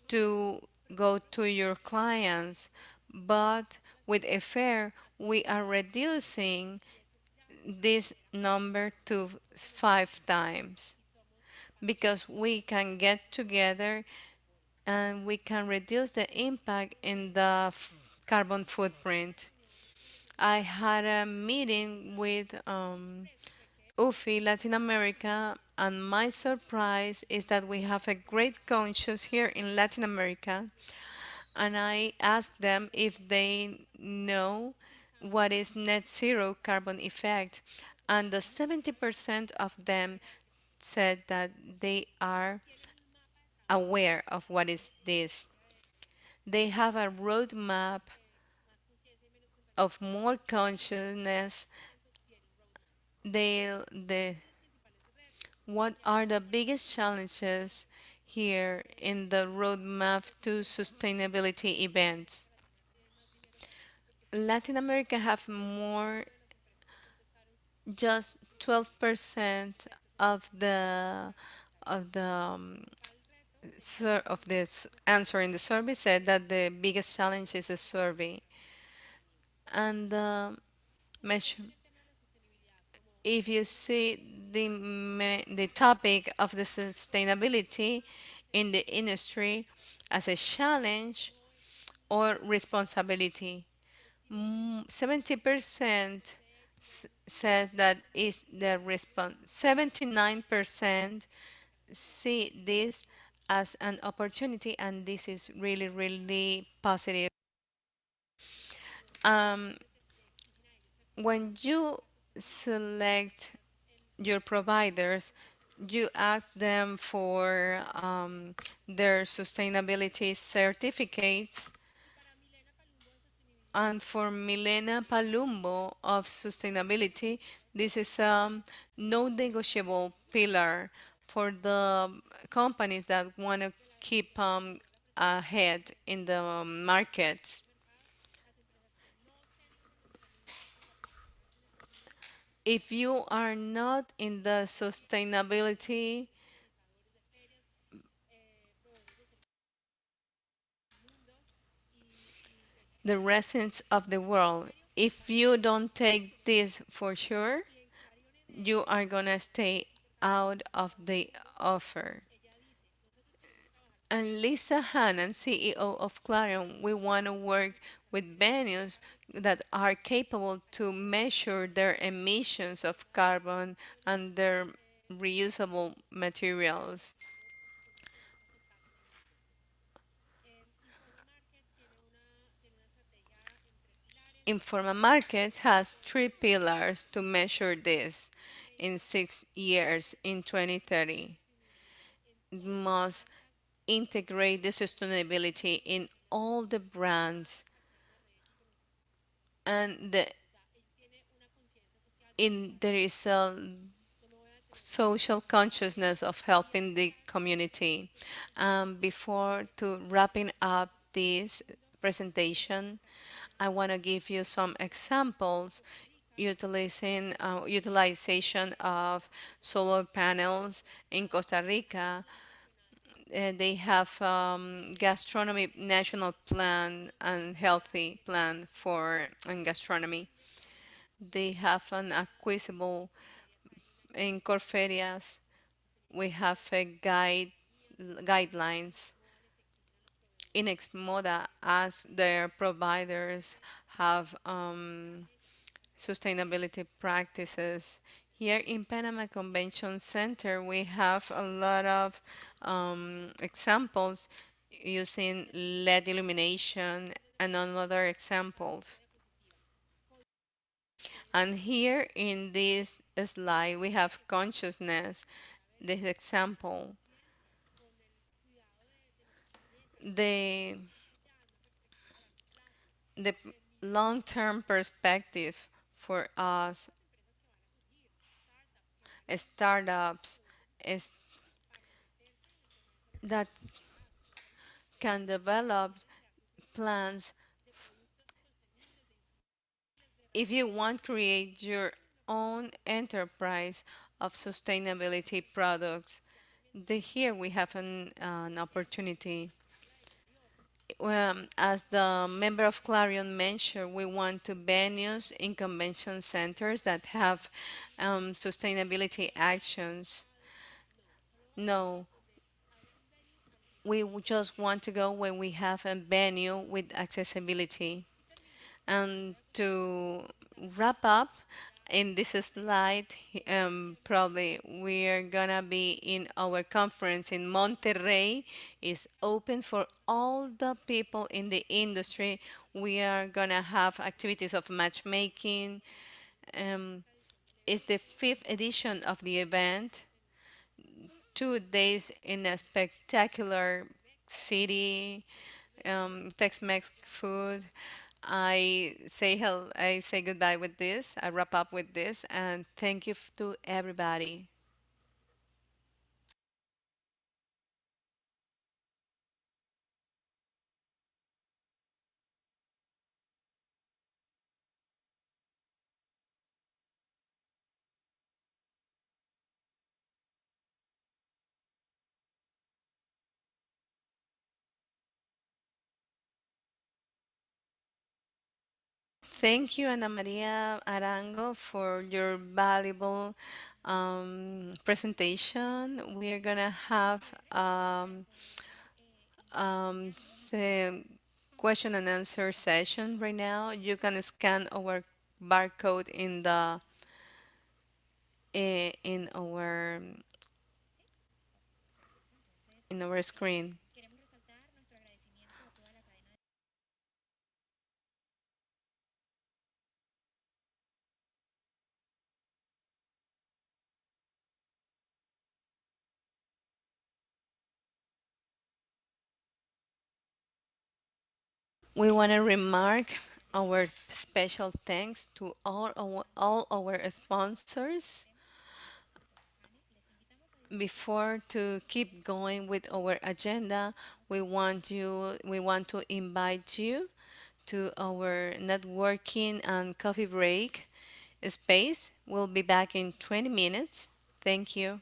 to go to your clients. But with a fair, we are reducing this number to 5 times because we can get together and we can reduce the impact in the carbon footprint. I had a meeting with UFI Latin America, and my surprise is that we have a great conscience here in Latin America. And I asked them if they know what is net zero carbon effect, and the 70% of them said that they are aware of what is this. They have a roadmap of more consciousness. What are the biggest challenges here in the roadmap to sustainability events? Latin America have just 12% of this answer in the survey said that the biggest challenge is the survey. And if you see the topic of the sustainability in the industry as a challenge or responsibility, 70% says that is the response. 79% see this as an opportunity, and this is really, really positive. When you select your providers, you ask them for their sustainability certificates. And for Milena Palumbo of sustainability, this is a no-negotiable pillar for the companies that want to keep ahead in the markets. If you are not in the sustainability, the residents of the world, if you don't take this for sure, you are gonna stay out of the offer. And Lisa Hannan, CEO of Clarion, we want to work with venues that are capable to measure their emissions of carbon and their reusable materials. Informa Market has three pillars to measure this in 6 years in 2030. It must integrate the sustainability in all the brands and there is a social consciousness of helping the community. Before to wrapping up this presentation, I want to give you some examples utilization of solar panels in Costa Rica. They have gastronomy national plan and healthy plan for gastronomy. They have an acquisible in Corferias. We have a guidelines in Exmoda as their providers have sustainability practices. Here in Panama Convention Center, we have a lot of examples using LED illumination and other examples. And here in this slide, we have consciousness, this example. The, the long-term perspective for us startups is that can develop plans. If you want to create your own enterprise of sustainability products, here we have an opportunity. As the member of Clarion mentioned, we want to venues in convention centers that have sustainability actions. No, just want to go when we have a venue with accessibility. And to wrap up, in this slide, probably we are gonna be in our conference in Monterrey. It's open for all the people in the industry. We are gonna have activities of matchmaking. It's the fifth edition of the event. 2 days in a spectacular city, Tex-Mex food. I say goodbye with this. I wrap up with this, and thank you to everybody. Thank you, Ana Maria Arango, for your valuable presentation. We are gonna have question and answer session right now. You can scan our barcode in the in our screen. We want to remark our special thanks to all our sponsors. Before to keep going with our agenda, we want to invite you to our networking and coffee break space. We'll be back in 20 minutes. Thank you.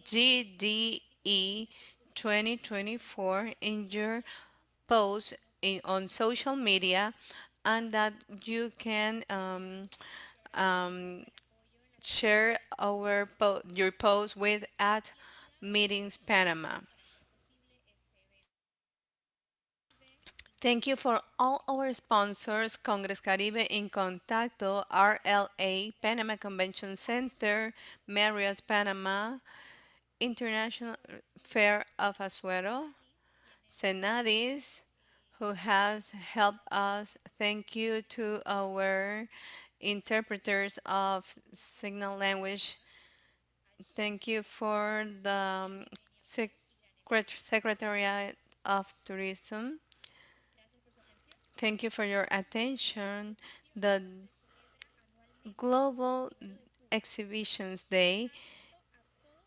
GDE 2024 in your post on social media, and that you can um, share your post with at Meetings Panama. Thank you for all our sponsors, Congress Caribe in Contacto, RLA, Panama Convention Center, Marriott Panama, International Fair of Azuero, Senadis, who has helped us. Thank you to our interpreters of signal language. Thank you for the Secretariat of Tourism. Thank you for your attention. The Global Exhibitions Day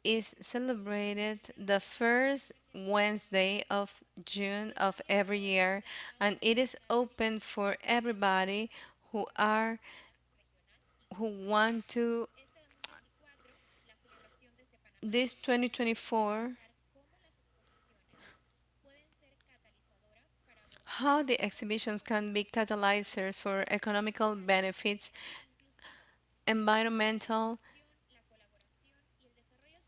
is celebrated the first Wednesday of June of every year, and it is open for everybody who want to. This 2024, how the exhibitions can be catalyzers for economical benefits, environmental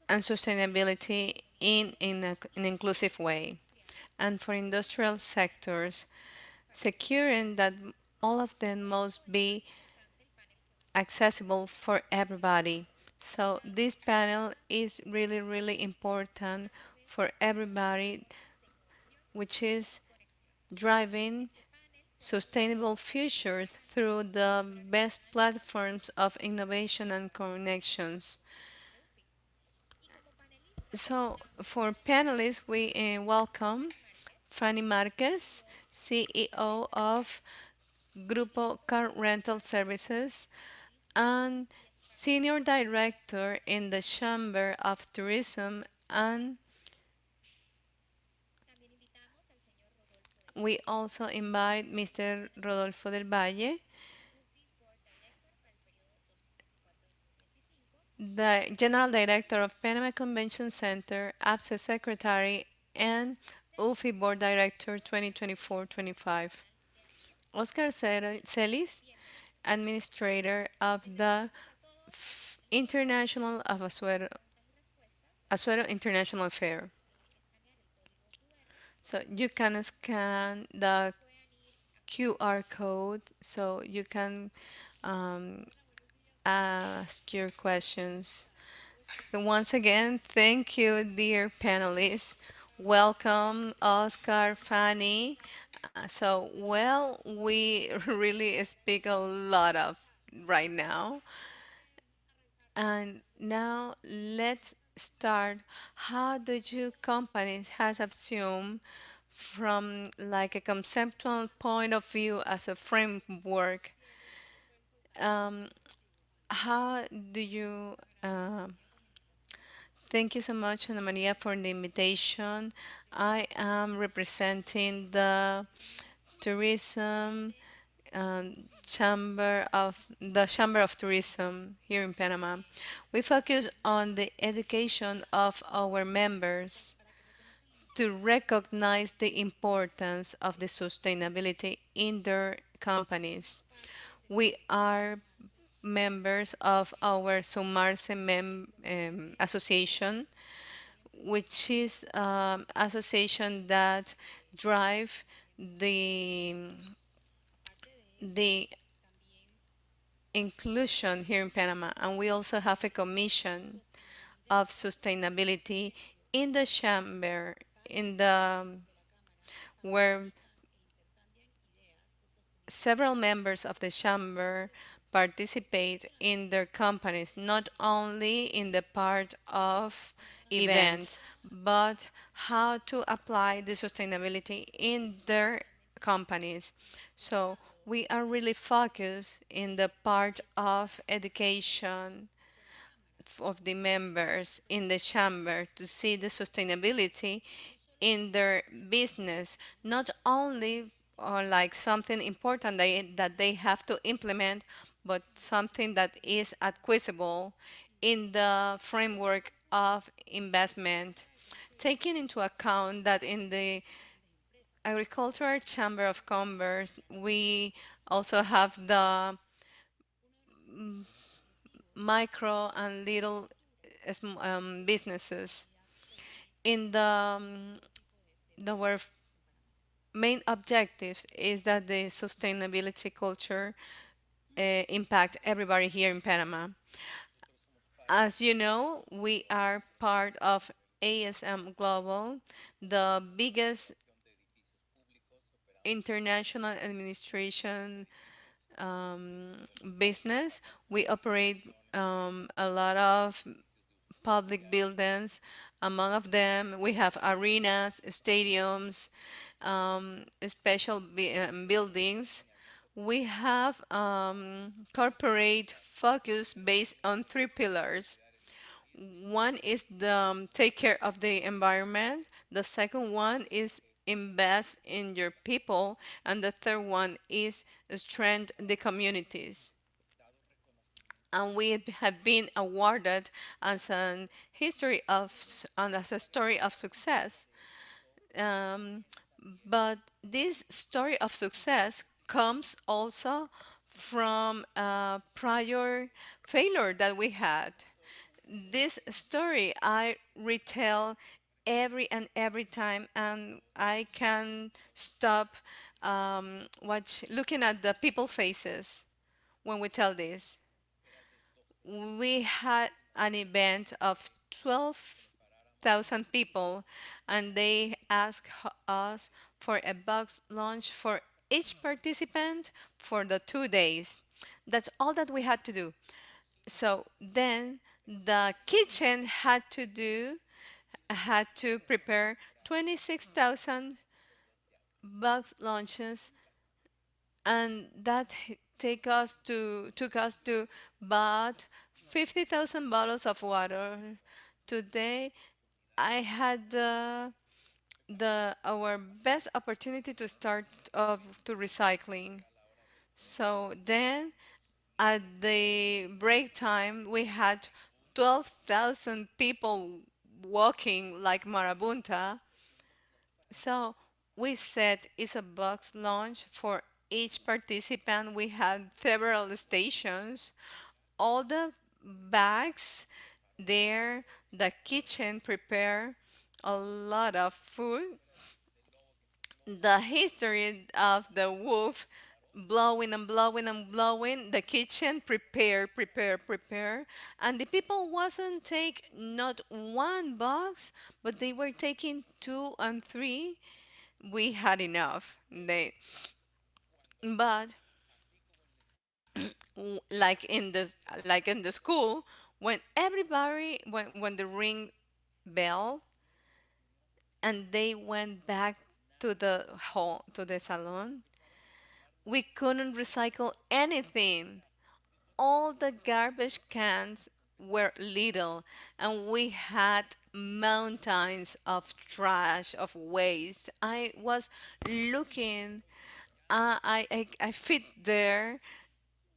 and sustainability in an inclusive way, and for industrial sectors, securing that all of them must be accessible for everybody. So this panel is really, really important for everybody, which is driving sustainable futures through the best platforms of innovation and connections. So, for panelists, we welcome Fanny Marquez, CEO of Grupo Car Rental Services and Senior Director in the Chamber of Tourism, and we also invite Mr. Rodolfo del Valle, the General Director of Panama Convention Center, APSE Secretary, and UFI Board Director 2024-25. Oscar Celis, Administrator of the International of Azuero International Fair. So you can scan the QR code so you can um, ask your questions. And once again, thank you, dear panelists. Welcome, Oscar, Fanny. Well, we really speak a lot of right now. And now let's start. How do you companies has assumed from like a conceptual point of view as a framework? Um, how do you Thank you so much, Ana Maria, for the invitation. I am representing the tourism Chamber of Tourism here in Panama. We focus on the education of our members to recognize the importance of the sustainability in their companies. We are members of our Sumarse Association, which is association that drive the inclusion here in Panama, and we also have a commission of sustainability in the chamber, in the where several members of the chamber participate in their companies, not only in the part of events, but how to apply the sustainability in their companies. So we are really focused in the part of education of the members in the chamber to see the sustainability in their business, not only like something important that they have to implement, but something that is acquisible in the framework of investment, taking into account that in the Agricultural Chamber of Commerce, we also have the micro and little businesses. In our main objectives is that the sustainability culture impact everybody here in Panama. As you know, we are part of ASM Global, the biggest international administration business. We operate a lot of public buildings. Among of them, we have arenas, stadiums, special buildings. We have corporate focus based on three pillars. One is the take care of the environment. The second one is invest in your people, and the third one is strengthen the communities. And we have been awarded as an history of and as a story of success. Um, but this story of success comes also from a prior failure that we had. This story I retell every time, and I can stop looking at the people faces when we tell this. We had an event of 12,000 people, and they asked us for a box lunch for each participant for the 2 days. That's all that we had to do. So then the kitchen had to prepare 26,000 box lunches, and that took us to bought 50,000 bottles of water. Today, I had the our best opportunity to start of to recycling. So then, at the break time, we had 12,000 people walking like marabunta. So we set is a box lunch for each participant. We had several stations. All the bags there, the kitchen prepare a lot of food. The history of the wolf blowing and blowing and blowing, the kitchen prepare, and the people wasn't take not one box, but they were taking two and three. We had enough. But like in the school, when everybody when the ring bell and they went back to the hall to the salon, we couldn't recycle anything. All the garbage cans were little, and we had mountains of trash, of waste. I was looking, I fit there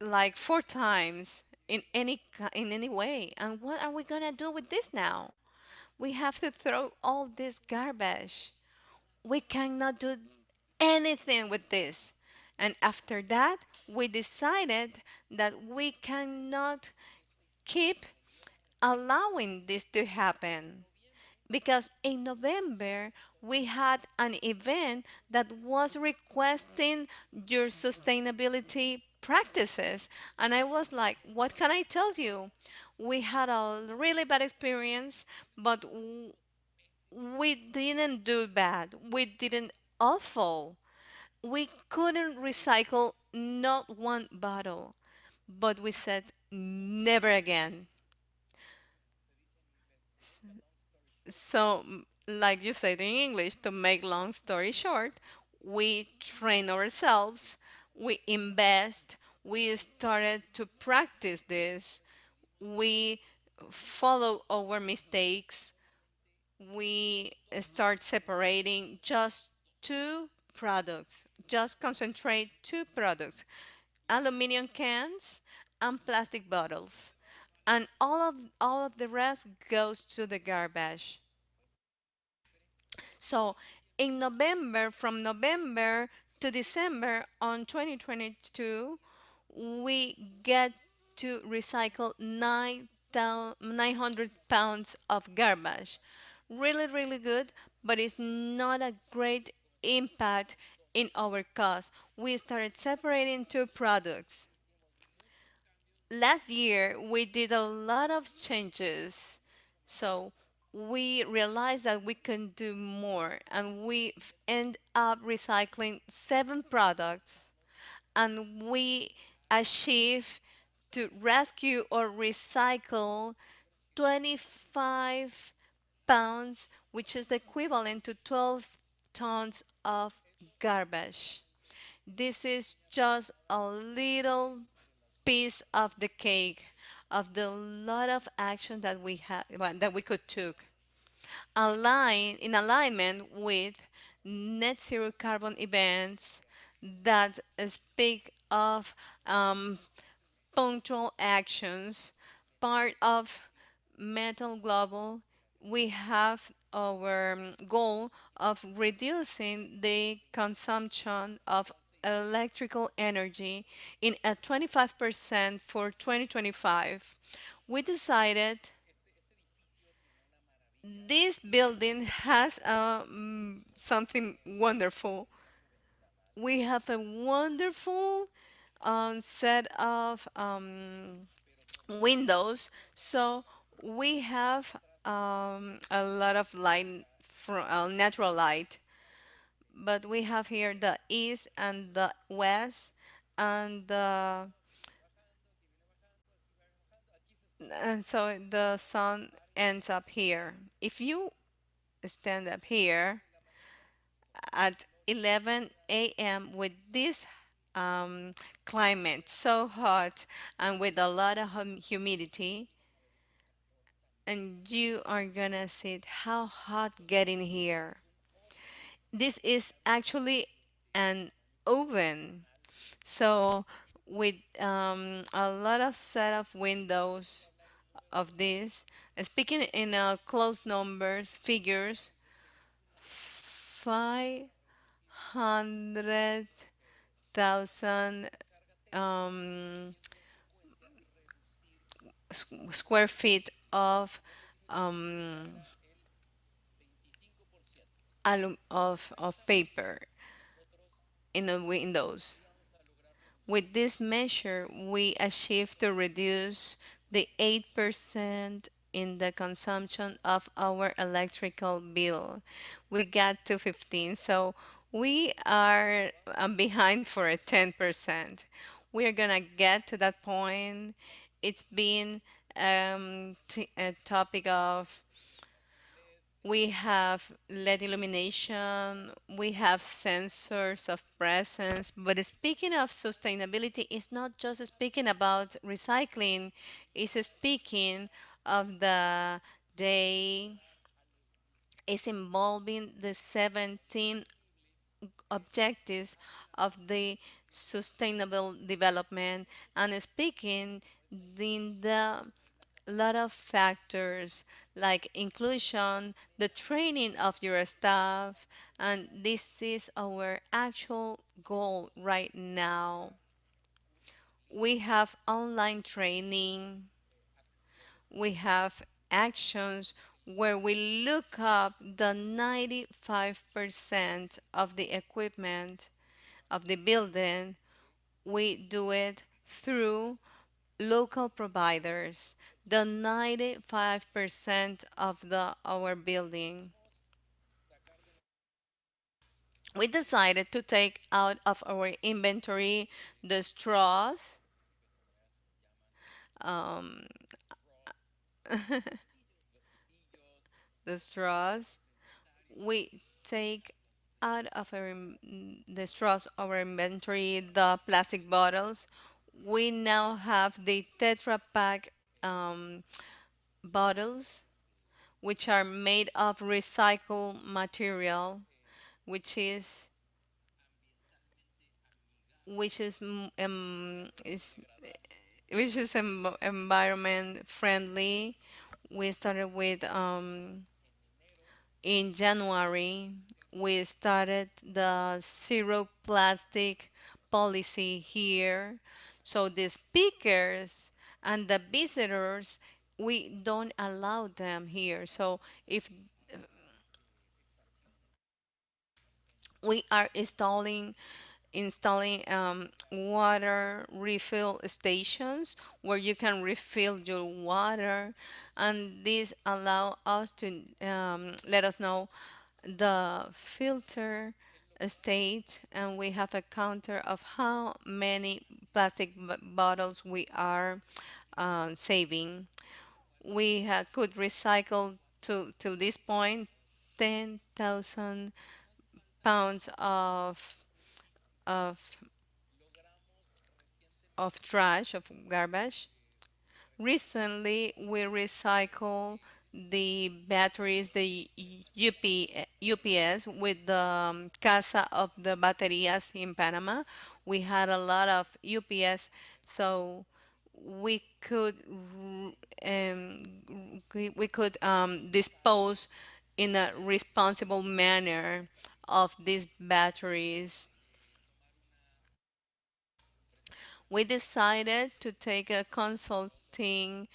like 4 times in in any way. And what are we gonna do with this now? We have to throw all this garbage. We cannot do anything with this. And after that, we decided that we cannot keep allowing this to happen. Because in November, we had an event that was requesting your sustainability practices. And I was like, what can I tell you? We had a really bad experience, but we didn't do bad. We didn't awful. We couldn't recycle not one bottle, but we said never again. So, like you said in English, to make long story short, we train ourselves, we invest, we started to practice this, we follow our mistakes, we start separating just two products, just concentrate two products, aluminum cans and plastic bottles. and all of the rest goes to the garbage. So in November, from November to December on 2022, we get to recycle 900 pounds of garbage. Really, really good, but it's not a great impact in our cost. We started separating two products. Last year, we did a lot of changes. So we realized that we can do more, and we end up recycling 7 products, and we achieve to rescue or recycle 25 pounds, which is equivalent to 12 tons of garbage. This is just a little piece of the cake of the lot of action that we had that we could took in alignment with net zero carbon events that speak of punctual actions. Part of Metal Global, we have our goal of reducing the consumption of electrical energy in at 25% for 2025. We decided this building has something wonderful. We have a wonderful set of windows, so we have a lot of light from natural light, but we have here the east and the west, and so the sun ends up here. If you stand up here at 11 a.m. with this climate so hot and with a lot of humidity, and you are gonna see how hot getting here. This is actually an oven. So with a lot of set of windows of this, speaking in close numbers, figures, 500,000 square feet of of paper in the windows. With this measure, we achieved to reduce the 8% in the consumption of our electrical bill. We got to 15, so we are behind for a 10%. We are gonna get to that point. It's been a topic of we have LED illumination, we have sensors of presence. But speaking of sustainability, it's not just speaking about recycling, it's speaking of the day, it's involving the 17 objectives of the sustainable development, and speaking in the lot of factors like inclusion, the training of your staff, and this is our actual goal right now. We have online training, we have actions where we look up the 95% of the equipment of the building. We do it through local providers, the 95% of the our building. We decided to take out of our inventory the straws, um, the straws. We take out of the straws our inventory the plastic bottles. We now have the Tetra Pak bottles, which are made of recycled material, which is which is which is environment friendly. We started with in January. We started the zero plastic policy here. So the speakers and the visitors, we don't allow them here. So if we are installing water refill stations where you can refill your water, and this allow us to let us know the filter state, and we have a counter of how many plastic bottles we are saving. We could recycle to till this point 10,000 pounds of trash, of garbage. Recently, we recycle the batteries, the UPS with the Casa of the Baterías in Panama. We had a lot of UPS, so we could we could dispose in a responsible manner of these batteries. We decided to take a consulting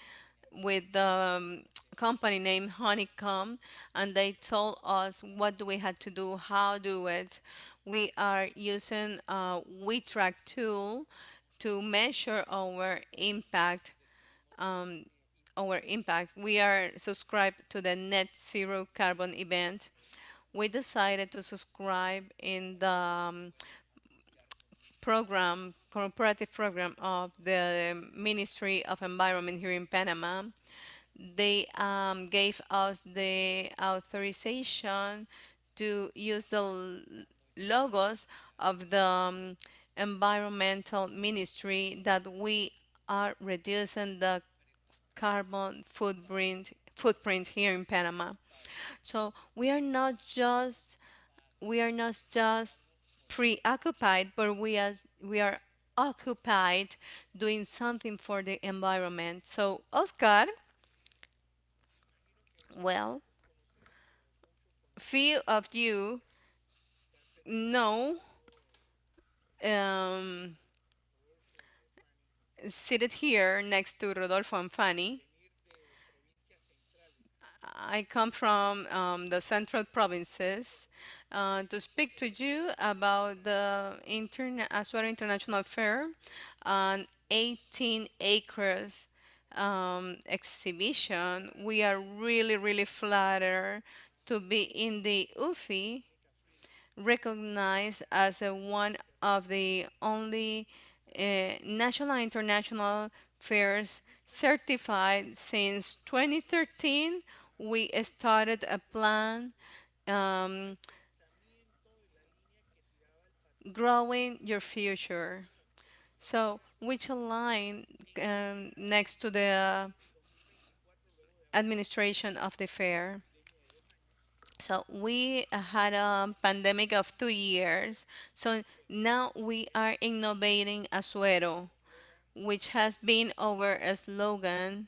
with the company named Honeycomb, and they told us what do we had to do, how do it. We are using a WeTrack tool to measure um, our impact. We are subscribed to the Net Zero Carbon event. We decided to subscribe in the cooperative program of the Ministry of Environment here in Panama. They gave us the authorization to use the logos of the environmental ministry, that we are reducing the carbon footprint here in Panama. So we are not just preoccupied, but we are occupied doing something for the environment. So, Oscar, well, few of you know, um, seated here next to Rodolfo and Fanny, I come from the central provinces to speak to you about the Azuero International Fair, an 18 acres exhibition. We are really, really flattered to be in the UFI, recognized as one of the only national and international fairs certified since 2013. We started a plan, um, growing your future. So, which align next to the administration of the fair. So we had a pandemic of 2 years. So now we are innovating Azuero, which has been our slogan,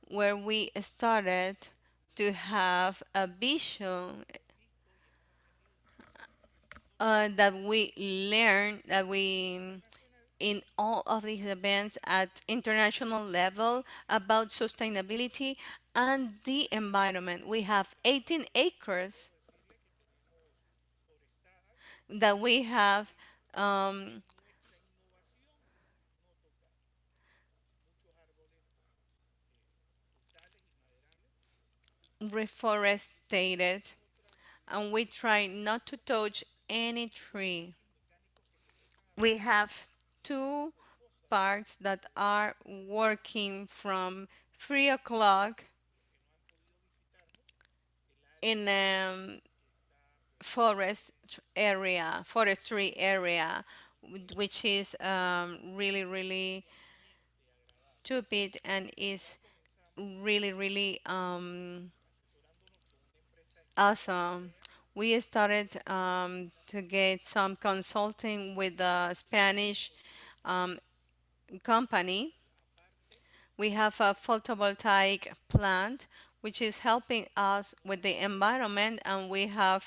where we started to have a vision that we learn, that we in all of these events at international level about sustainability and the environment. We have 18 acres that we have um, reforested, and we try not to touch any tree. We have two parks that are working from 3 o'clock in forestry area, which is really, really stupid and is really, really awesome. We started to get some consulting with the Spanish company. We have a photovoltaic plant which is helping us with the environment, and we have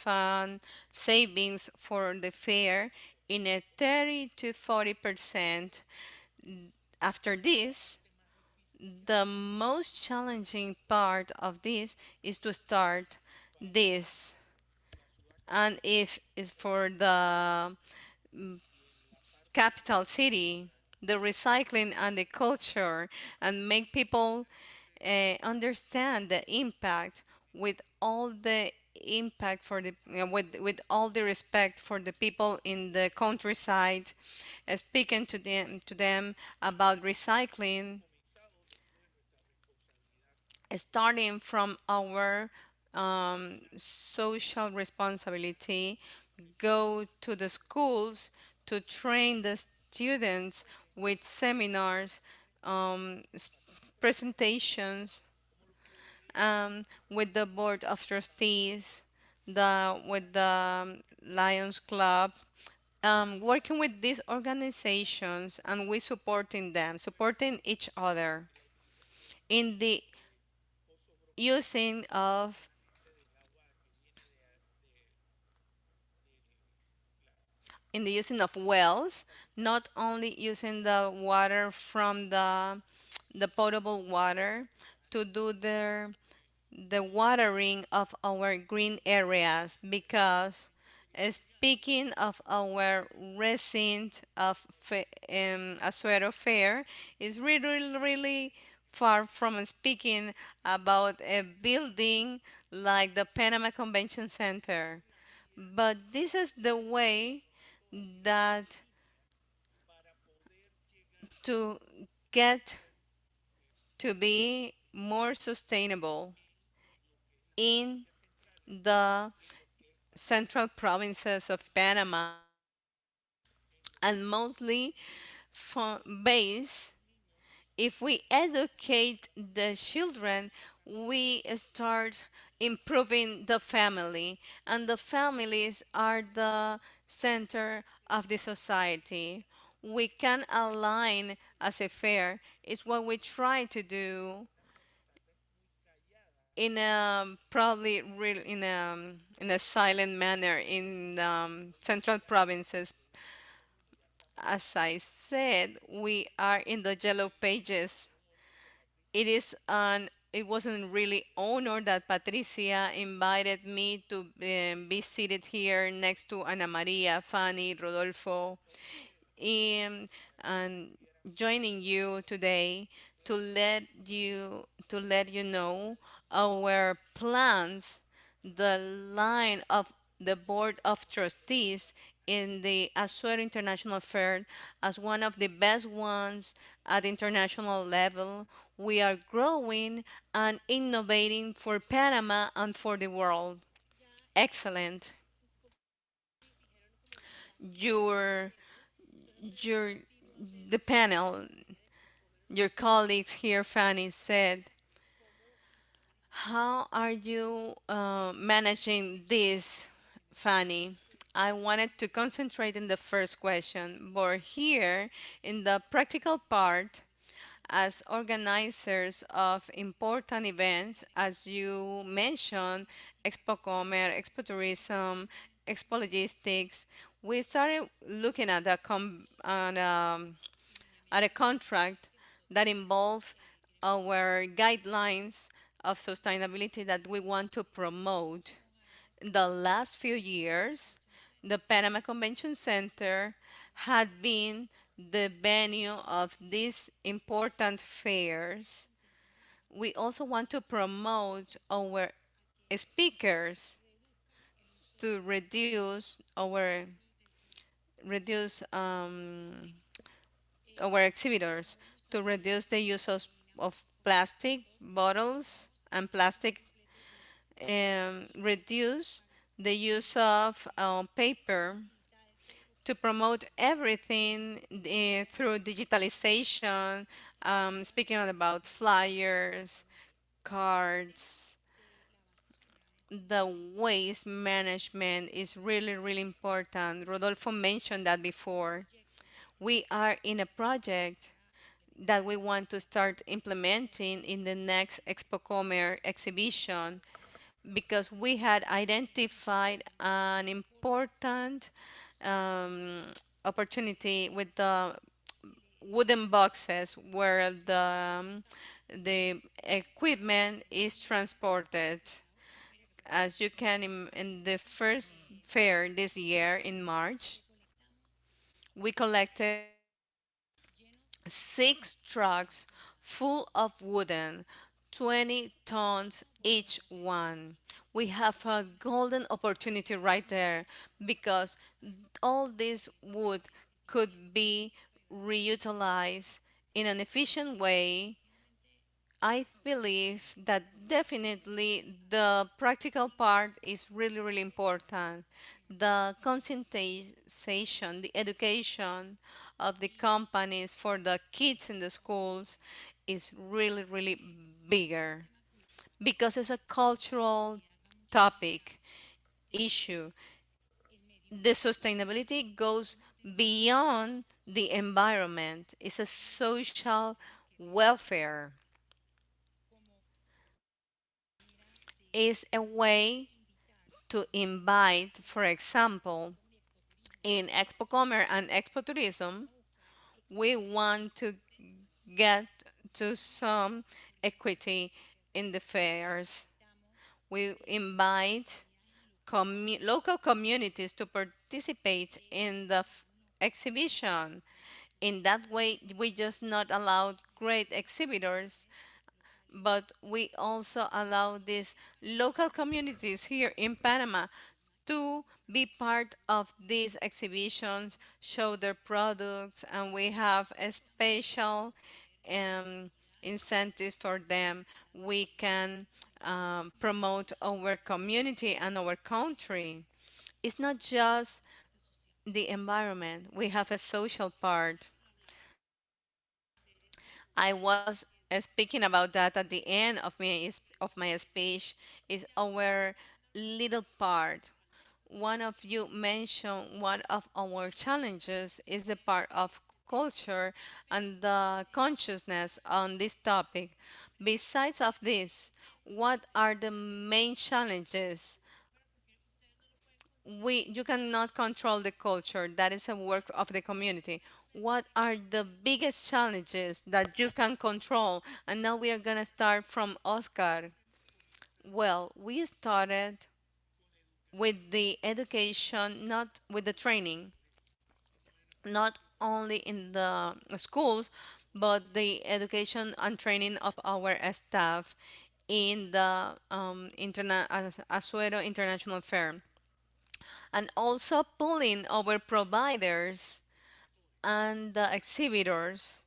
savings for the fair in a 30 to 40%. After this, the most challenging part of this is to start this. And if it's for the capital city, the recycling and the culture, and make people understand the impact with all the impact for the with all the respect for the people in the countryside, speaking to them about recycling, starting from our social responsibility, go to the schools to train the students with seminars, presentations, with the board of trustees, with the Lions Club, working with these organizations, and we supporting them, supporting each other in the using of wells, not only using the water from the potable water to do the watering of our green areas, because speaking of our resident of Azuero Fair is really, really far from speaking about a building like the Panama Convention Center. But this is the way that to get to be more sustainable in the central provinces of Panama, and mostly based, if we educate the children, we start improving the family, and the families are the center of the society. We can align as a fair, is what we try to do in a probably real in a silent manner in central provinces. As I said, we are in the yellow pages. It wasn't really honor that Patricia invited me to be seated here next to Ana Maria, Fanny, Rodolfo, and joining you today to let you know our plans, the line of the board of trustees in the Azuero International Fair as one of the best ones at international level. We are growing and innovating for Panama and for the world. Excellent. Your your the panel, your colleagues here, Fanny, said, how are you managing this, Fanny? I wanted to concentrate in the first question, but here in the practical part, as organizers of important events, as you mentioned, Expo Comer, Expo Tourism, Expo Logistics, we started looking at a contract that involve our guidelines of sustainability that we want to promote. In the last few years, the Panama Convention Center had been the venue of these important fairs. We also want to promote our speakers to reduce our exhibitors to reduce the use of plastic bottles and plastic, reduce the use of paper, to promote everything through digitalization, speaking about flyers, cards. The waste management is really, really important. Rodolfo mentioned that before. We are in a project that we want to start implementing in the next Expo Comer exhibition, because we had identified an important um, opportunity with the wooden boxes where the equipment is transported. As you can, in the first fair this year in March, we collected 6 trucks full of wooden, 20 tons each one. We have a golden opportunity right there, because all this wood could be reutilized in an efficient way. I believe that definitely the practical part is really, really important. The conscientization, the education of the companies for the kids in the schools is really, really bigger, because it's a cultural topic, issue. The sustainability goes beyond the environment, it's a social welfare. Is a way to invite, for example, in Expo Comer and Expo Tourism, we want to get to some equity in the fairs. We invite local communities to participate in the exhibition. In that way, we just not allow great exhibitors, but we also allow these local communities here in Panama to be part of these exhibitions, show their products, and we have a special um, incentive for them. We can promote our community and our country. It's not just the environment, we have a social part. I was speaking about that at the end of my speech, is our little part. One of you mentioned one of our challenges is the part of culture and the consciousness on this topic. Besides of this, what are the main challenges? You cannot control the culture. That is a work of the community. What are the biggest challenges that you can control? And now we are going to start from Oscar. Well, we started with the education, not with the training, not only in the schools, but the education and training of our staff in the Azuero International Fair, and also pulling our providers and the exhibitors,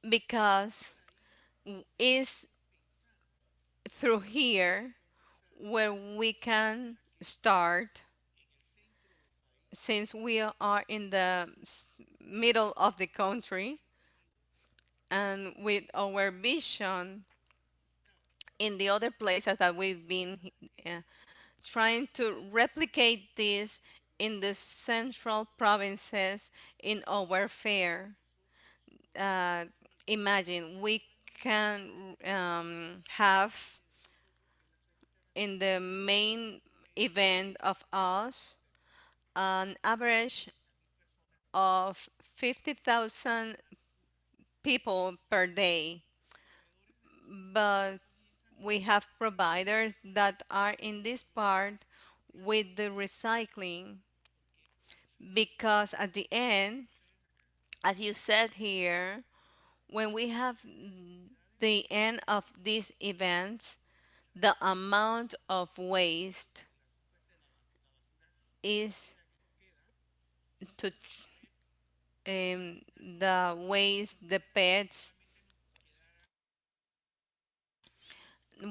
because it's through here where we can start, since we are in the middle of the country, and with our vision in the other places that we've been uh, trying to replicate this in the central provinces in our fair. Uh, Imagine we can have in the main event of us an average of 50,000 people per day, but we have providers that are in this part with the recycling, because at the end, as you said here, when we have the end of these events, the amount of waste is to the waste, the pets.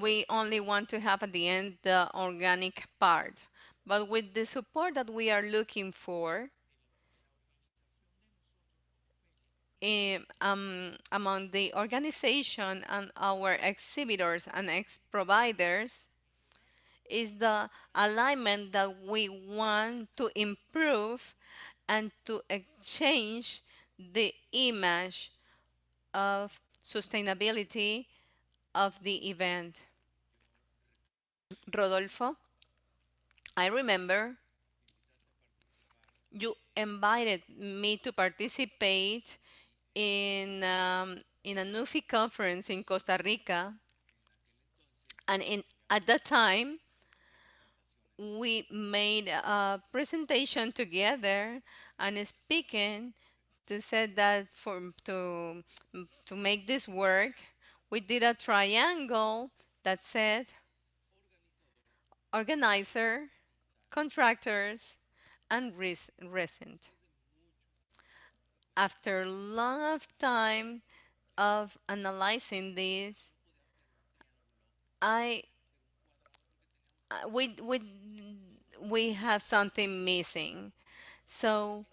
We only want to have at the end the organic part. But with the support that we are looking for, among the organization and our exhibitors and ex providers, is the alignment that we want to improve and to exchange the image of sustainability of the event. Rodolfo, I remember you invited me to participate in a NUFI conference in Costa Rica, and at that time we made a presentation together and speaking to said that to make this work, we did a triangle that said organizer, contractors, and resident. After a long of time of analyzing this, I we have something missing. So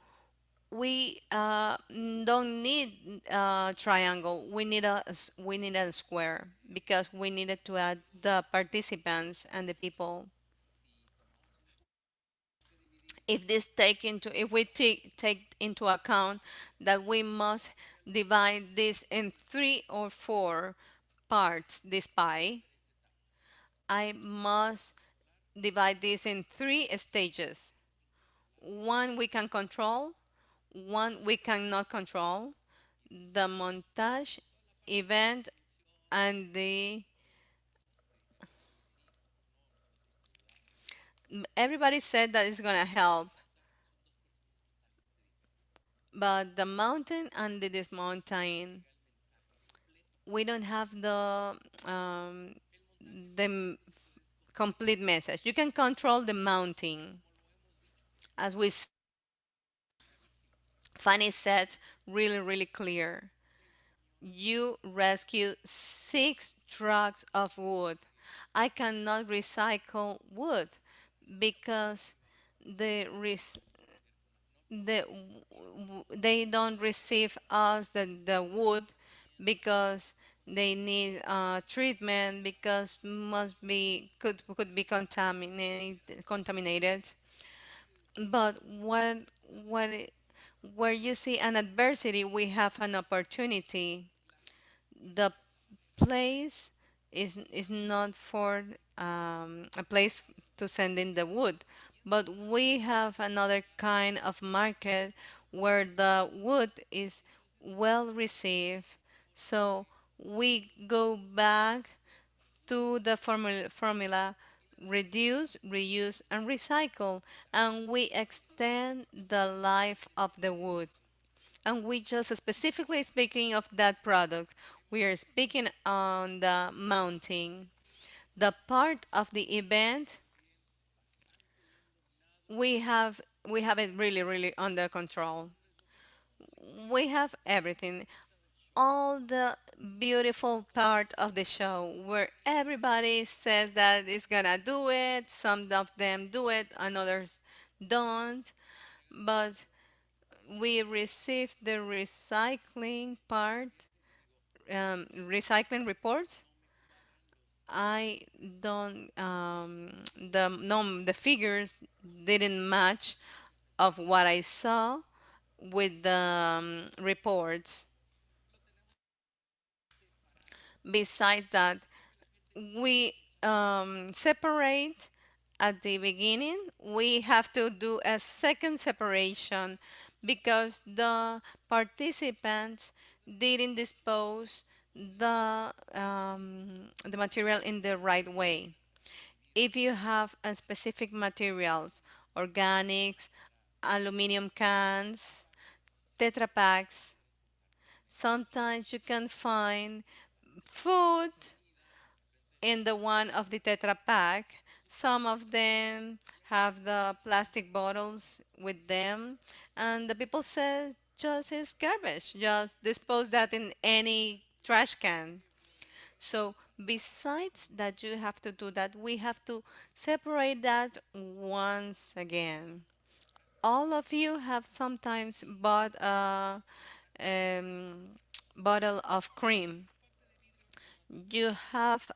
we don't need a triangle. We need a square because we needed to add the participants and the people. If we take into account that we must divide this in 3 or 4 parts, this pie, I must divide this in 3 stages. One we can control, one we cannot control, the montage event, and the everybody said that it's gonna help, but the mountain and the dismountain, we don't have the complete message. You can control the mounting, as Fanny said, really clear. You rescue 6 trucks of wood. I cannot recycle wood because the they don't receive us the wood because they need treatment because must be could be contaminated. But where you see an adversity, we have an opportunity. The place is not for a place to send in the wood, but we have another kind of market where the wood is well received. So we go back to the formula reduce, reuse, and recycle, and we extend the life of the wood. And we just specifically speaking of that product, we are speaking on the mounting. The part of the event we have it really under control. We have everything. All the beautiful part of the show where everybody says that it's gonna do it. Some of them do it, and others don't. But we receive the recycling part, recycling reports. I don't the no the figures didn't match of what I saw with the reports. Besides that, we separate at the beginning. We have to do a second separation because the participants didn't dispose the material in the right way. If you have a specific materials, organics, aluminum cans, Tetra Packs, sometimes you can find food in the one of the Tetra Pak. Some of them have the plastic bottles with them, and the people say just is garbage. Just dispose that in any trash can. So besides that, you have to do that. We have to separate that once again. All of you have sometimes bought a bottle of cream. You have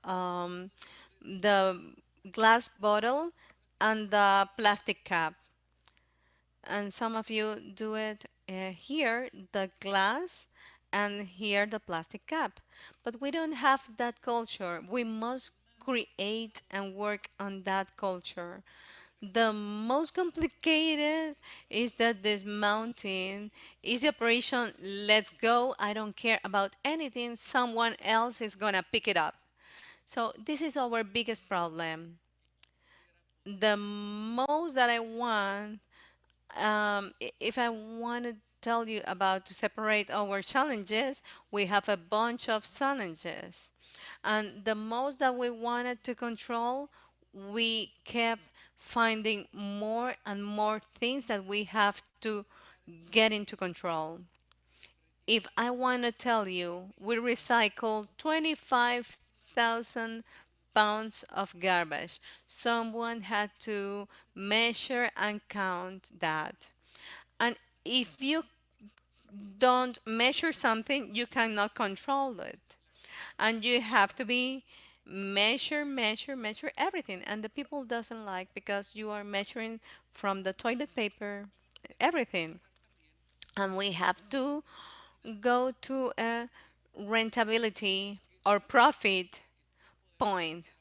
the glass bottle and the plastic cap. and some of you do it here, the glass, and here the plastic cup. But we don't have that culture. We must create and work on that culture. The most complicated is that this mountain is the operation, let's go, I don't care about anything, someone else is gonna pick it up. So this is our biggest problem. The most that I want, if I want to tell you about to separate our challenges, we have a bunch of challenges. And the most that we wanted to control, we kept finding more and more things that we have to get into control. If I want to tell you, we recycle 25,000 pounds of garbage. Someone had to measure and count that. And if you don't measure something, you cannot control it. And you have to be measure everything. And the people doesn't like because you are measuring from the toilet paper, everything. And we have to go to a rentability or profit point.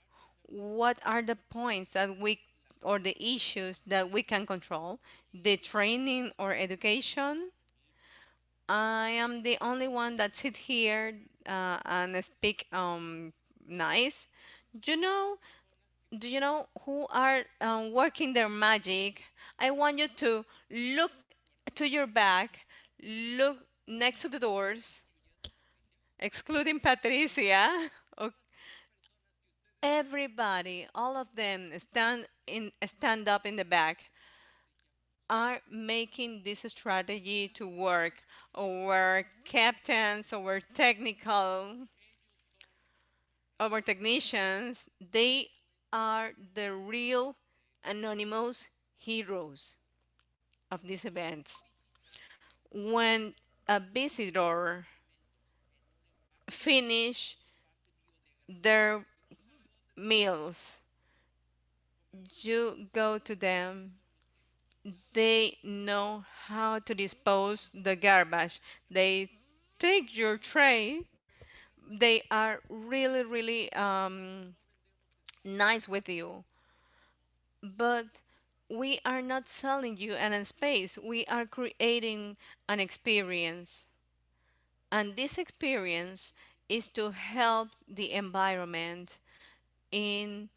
What are the points that we or the issues that we can control? The training or education. I am the only one that sit here and speak nice. You know, do you know who are working their magic? I want you to look to your back, look next to the doors, excluding Patricia. Okay. Everybody, all of them stand up in the back, are making this strategy to work. Our captains, our technicians, they are the real anonymous heroes of these events. When a visitor finish their meals, you go to them, they know how to dispose the garbage. They take your tray. They are really, really nice with you. But we are not selling you an space. We are creating an experience. And this experience is to help the environment in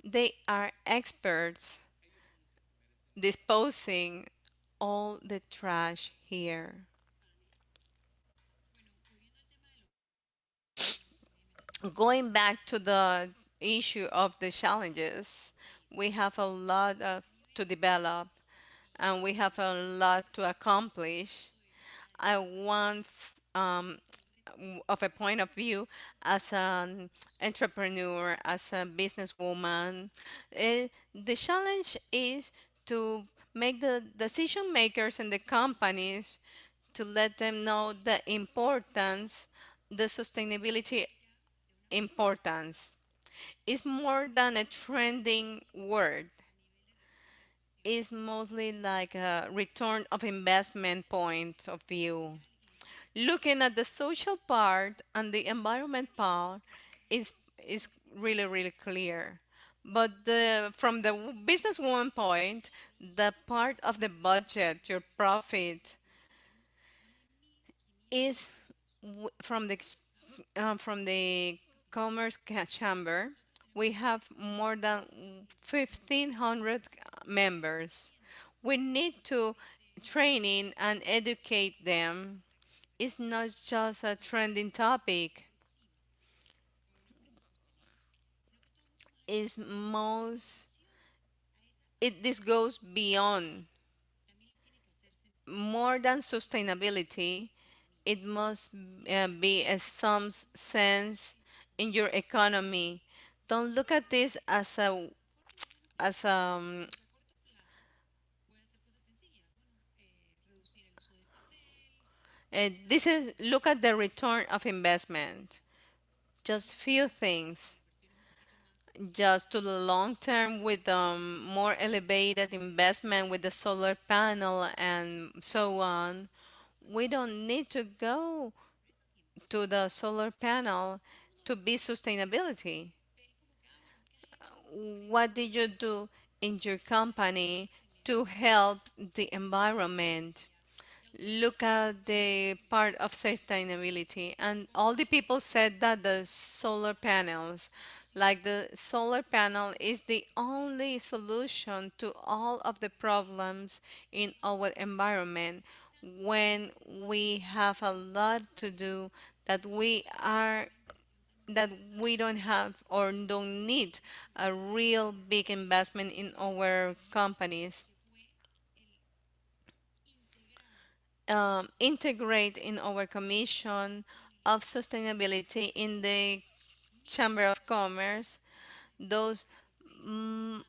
they are experts disposing all the trash here. Going back to the issue of the challenges, we have a lot to develop and we have a lot to accomplish. I want, of a point of view, as an entrepreneur, as a businesswoman, the challenge is to make the decision makers in the companies to let them know the importance, the sustainability importance. Is more than a trending word. It's mostly like a return of investment point of view. Looking at the social part and the environment part is really really clear. But from the businesswoman point, the part of the budget, your profit, is from the chamber. We have more than 1,500 members. We need to training and educate them. It's not just a trending topic. It's most this goes beyond more than sustainability. It must be a some sense in your economy. Don't look at this as this is look at the return of investment. Just few things. just to the long term with more elevated investment with the solar panel and so on. We don't need to go to the solar panel to be sustainability. What did you do in your company to help the environment? Look at the part of sustainability, and all the people said that the solar panels, like the solar panel is the only solution to all of the problems in our environment when we have a lot to do that we don't have or don't need a real big investment in our companies. Integrate in our Commission of Sustainability in the Chamber of Commerce those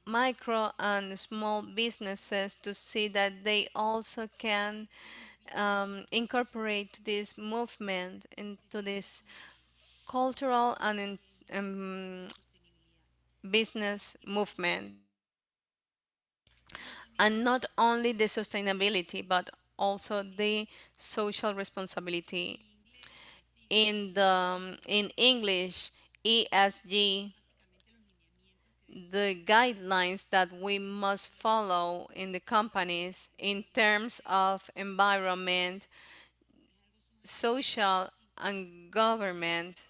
micro and small businesses to see that they also can incorporate this movement into this cultural and business movement. And not only the sustainability, but also the social responsibility. In English, ESG, the guidelines that we must follow in the companies in terms of environment, social, and government.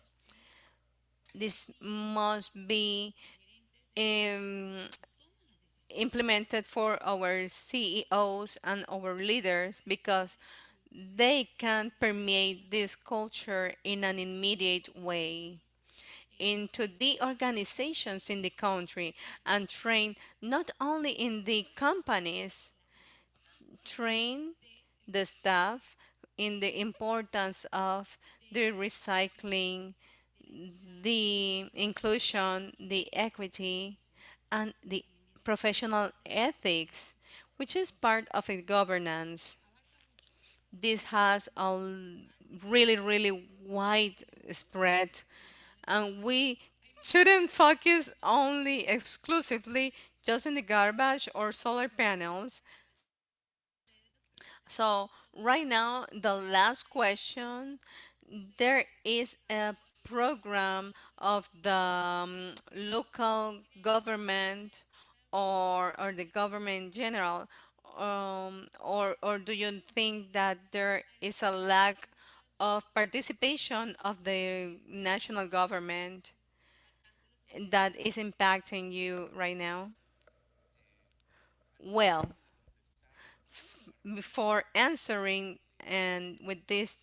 This must be um, implemented for our CEOs and our leaders because they can permeate this culture in an immediate way into the organizations in the country and train not only in the companies, train the staff in the importance of the recycling, the inclusion, the equity, and the professional ethics, which is part of the governance. This has a really, really wide spread, and we shouldn't focus only exclusively just in the garbage or solar panels. So right now, the last question, there is a program of the local government or the government in general, or do you think that there is a lack of participation of the national government that is impacting you right now? Well, before answering and with this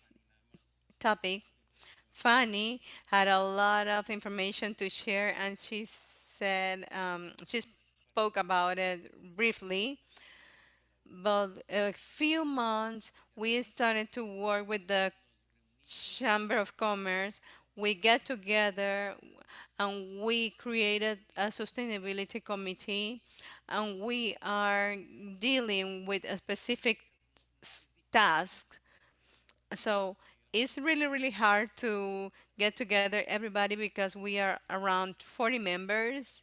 topic, Fanny had a lot of information to share, and she said she spoke about it briefly. But a few months, we started to work with the Chamber of Commerce. We get together and we created a sustainability committee, and we are dealing with a specific task. So it's really, really hard to get together everybody because we are around 40 members.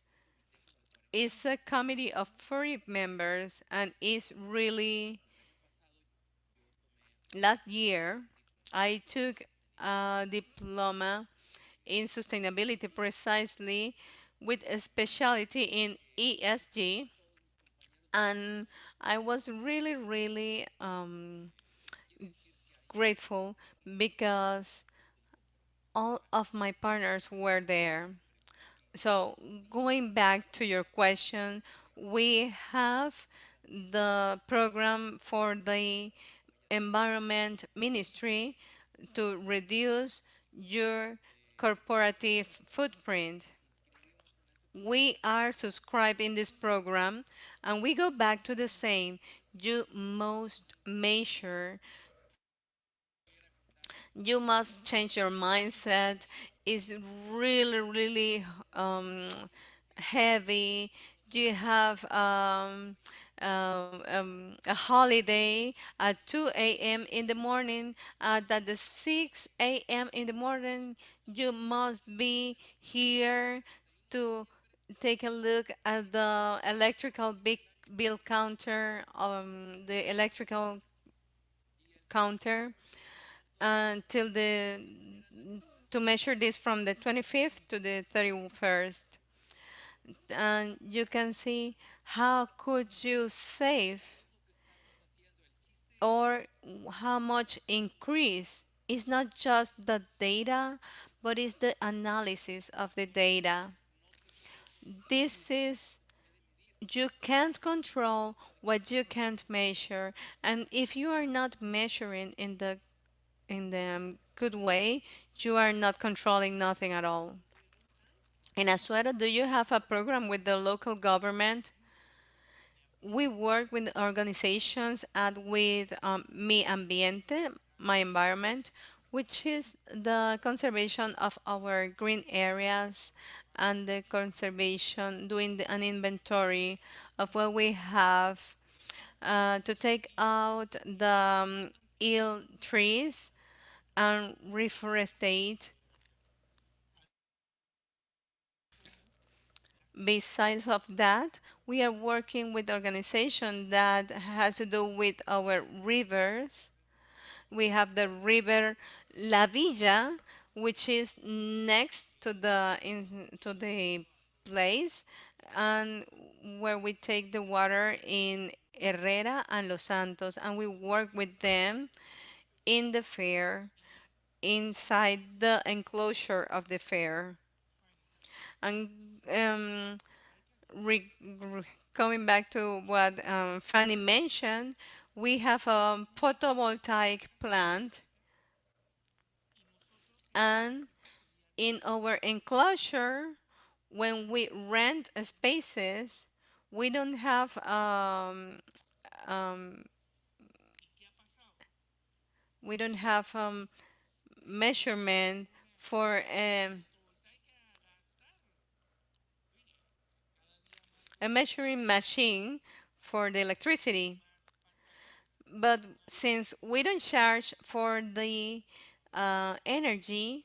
It's a committee of 40 members, and it's really, last year, I took a diploma in sustainability precisely with a specialty in ESG. And I was really, really grateful because all of my partners were there. So, going back to your question, we have the program for the Environment Ministry to reduce your corporative footprint. We are subscribed in this program, and we go back to the same. You must measure, you must change your mindset. It's really, really heavy. You have a holiday at 2 a.m. in the morning. At the 6 a.m. in the morning, you must be here to take a look at the electrical big bill counter, the electrical counter until the to measure this from the 25th to the 31st, and you can see how could you save or how much increase. It's not just the data, but it's the analysis of the data. This is, you can't control what you can't measure, and if you are not measuring in the good way, you are not controlling nothing at all. In Azuero, do you have a program with the local government? We work with organizations and with Mi Ambiente, My Environment, which is the conservation of our green areas and the conservation, doing an inventory of what we have to take out the ill trees and reforestate. Besides of that, we are working with organization that has to do with our rivers. We have the river La Villa, which is next to to the place, and where we take the water in Herrera and Los Santos, and we work with them in the fair, inside the enclosure of the fair. And coming back to what Fanny mentioned, we have a photovoltaic plant, and in our enclosure, when we rent spaces, we don't have um, we don't have measurement for a measuring machine for the electricity. But since we don't charge for the energy,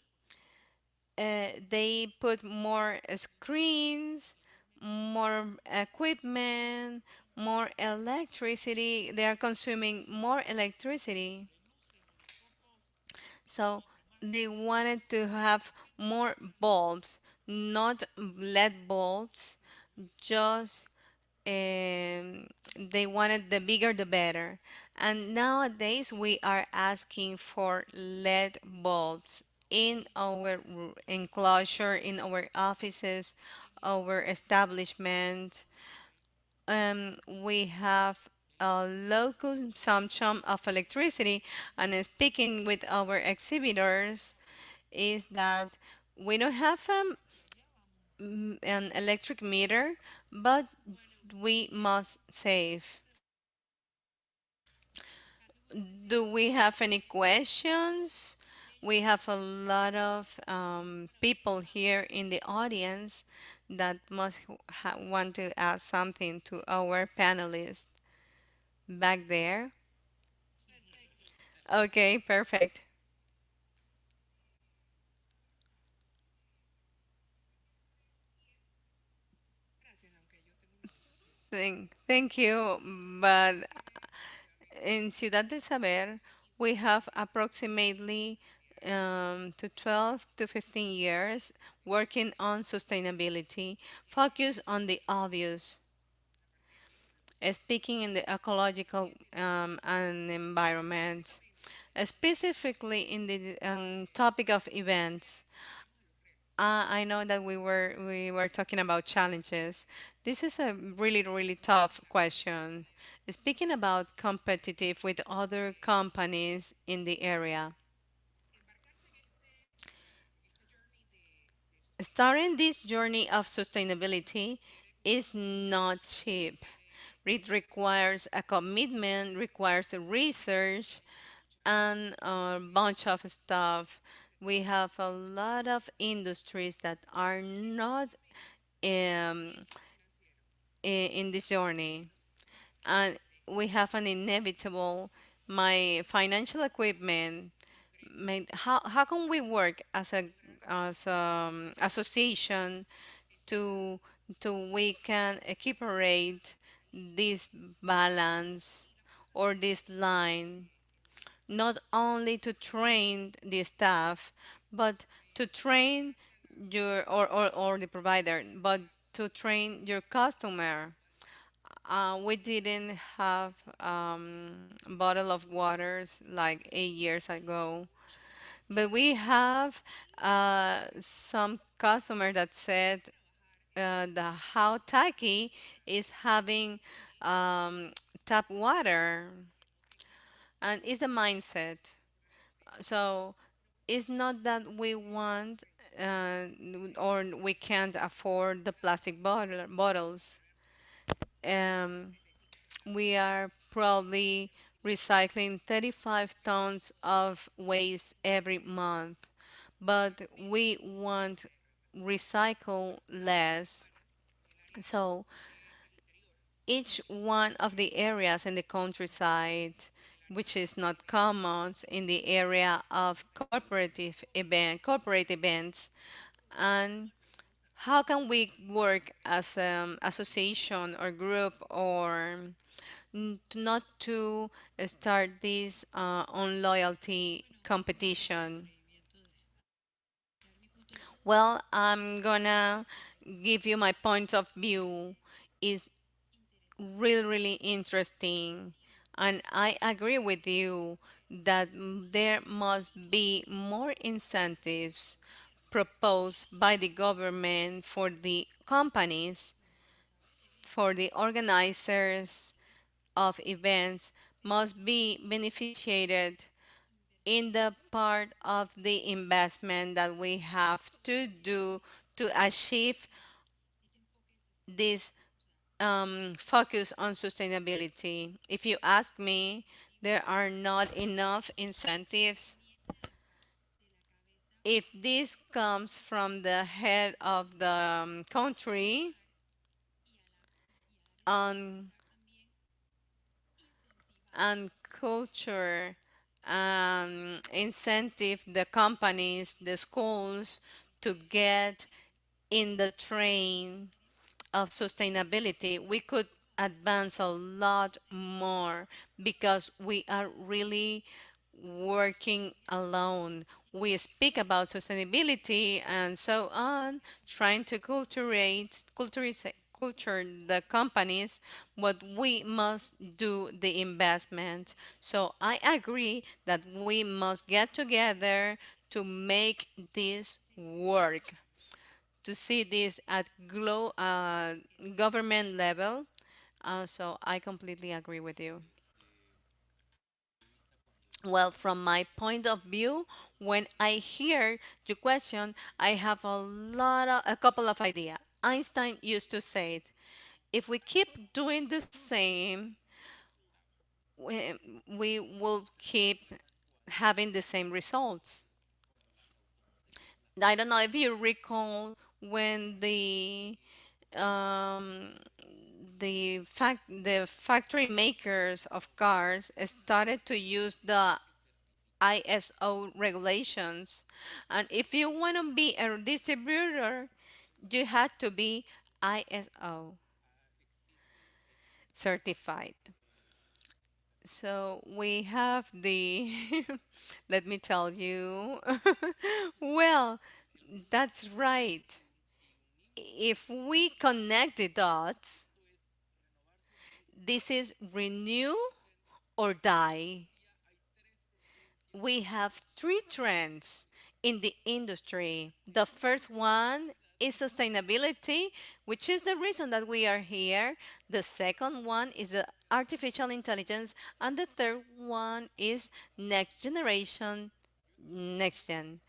they put more screens, more equipment, more electricity. They are consuming more electricity. So they wanted to have more bulbs, not LED bulbs, just they wanted the bigger the better. And nowadays we are asking for LED bulbs in our enclosure, in our offices, our establishment. We have a low consumption of electricity, and speaking with our exhibitors is that we don't have an electric meter, but we must save. Do we have any questions? We have a lot of people here in the audience that must want to ask something to our panelists back there. Okay, perfect. Thank you. But in Ciudad del Saber, we have approximately to 12 to 15 years working on sustainability, focus on the obvious, speaking in the ecological and environment, specifically in the topic of events. I know that we were talking about challenges. This is a really tough question. Speaking about competitive with other companies in the area, starting this journey of sustainability is not cheap. It requires a commitment, requires a research, and a bunch of stuff. We have a lot of industries that are not um, in this journey, and we have an inevitable. My financial equipment. How can we work as a association to to we can equiparate this balance or this line, not only to train the staff, but to train your or the provider, but to train your customer. We didn't have bottle of waters like 8 years ago, but we have some customer that said the how tacky is having tap water, and it's the mindset. So it's not that we want or we can't afford the plastic bottles. Um, we are probably recycling 35 tons of waste every month, but we want recycle less. So each one of the areas in the countryside, which is not common in the area of corporate events, and how can we work as an association or group or not to start this on loyalty competition? Well, I'm gonna give you my point of view. Is really, really interesting. And I agree with you that there must be more incentives proposed by the government for the companies, for the organizers of events, must be beneficiated in the part of the investment that we have to do to achieve this focus on sustainability. If you ask me, there are not enough incentives. If this comes from the head of the country on and culture incentive the companies, the schools to get in the train of sustainability, we could advance a lot more because we are really working alone. We speak about sustainability and so on, trying to culture the companies, but we must do the investment. So I agree that we must get together to make this work, to see this at government level. So I completely agree with you. Well, from my point of view, when I hear your question, I have a couple of ideas. Einstein used to say it, if we keep doing the same, we will keep having the same results. I don't know if you recall when um, the factory makers of cars started to use the ISO regulations, and if you want to be a distributor, you had to be ISO certified. So we have the, let me tell you, well, that's right. If we connect the dots, this is renew or die. We have three trends in the industry. The first one is sustainability, which is the reason that we are here. The second one is the artificial intelligence, and the third one is next generation, next gen.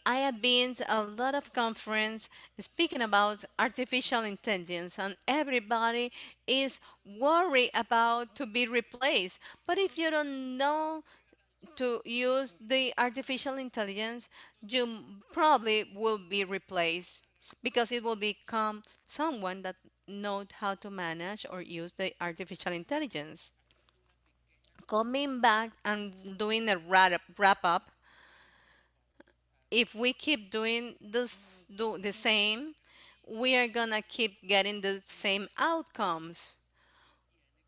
I have been to a lot of conference speaking about artificial intelligence, and everybody is worried about to be replaced. But if you don't know to use the artificial intelligence, you probably will be replaced because it will become someone that knows how to manage or use the artificial intelligence. Coming back and doing a wrap up, if we keep doing the same, we are gonna keep getting the same outcomes.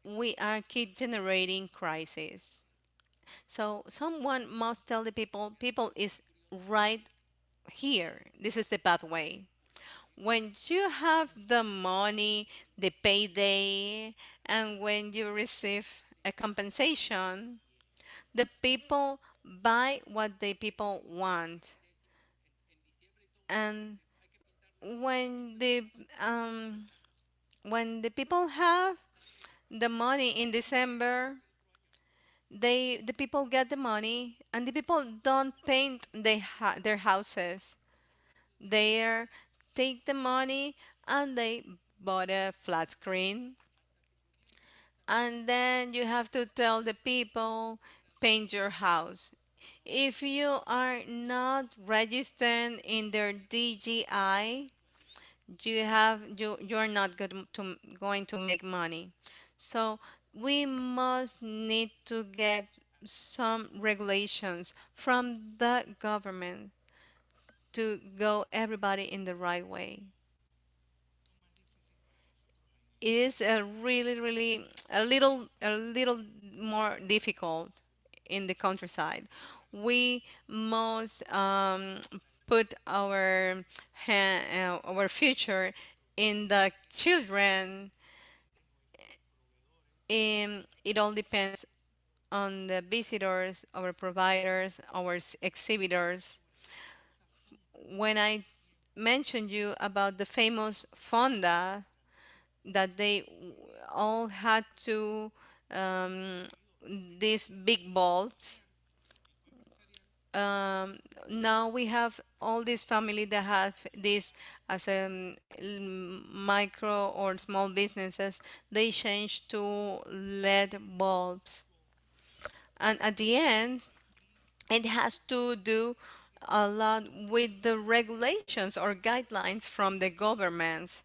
We are keep generating crises. So someone must tell the people is right here. This is the pathway. When you have the money, the payday, and when you receive a compensation, the people buy what the people want. And when the um, when the people have the money in December, the people get the money, and the people don't paint their houses. They take the money and they bought a flat screen, and then you have to tell the people paint your house. If you are not registered in their DGI, you're not going to make money. So we must need to get some regulations from the government to go everybody in the right way. It is a really a little more difficult in the countryside. We must put our future in the children. It all depends on the visitors, our providers, our exhibitors. When I mentioned you about the famous Fonda, that they all had to these big bulbs. Now we have all this family that have this as micro or small businesses. They change to LED bulbs, and at the end, it has to do a lot with the regulations or guidelines from the governments.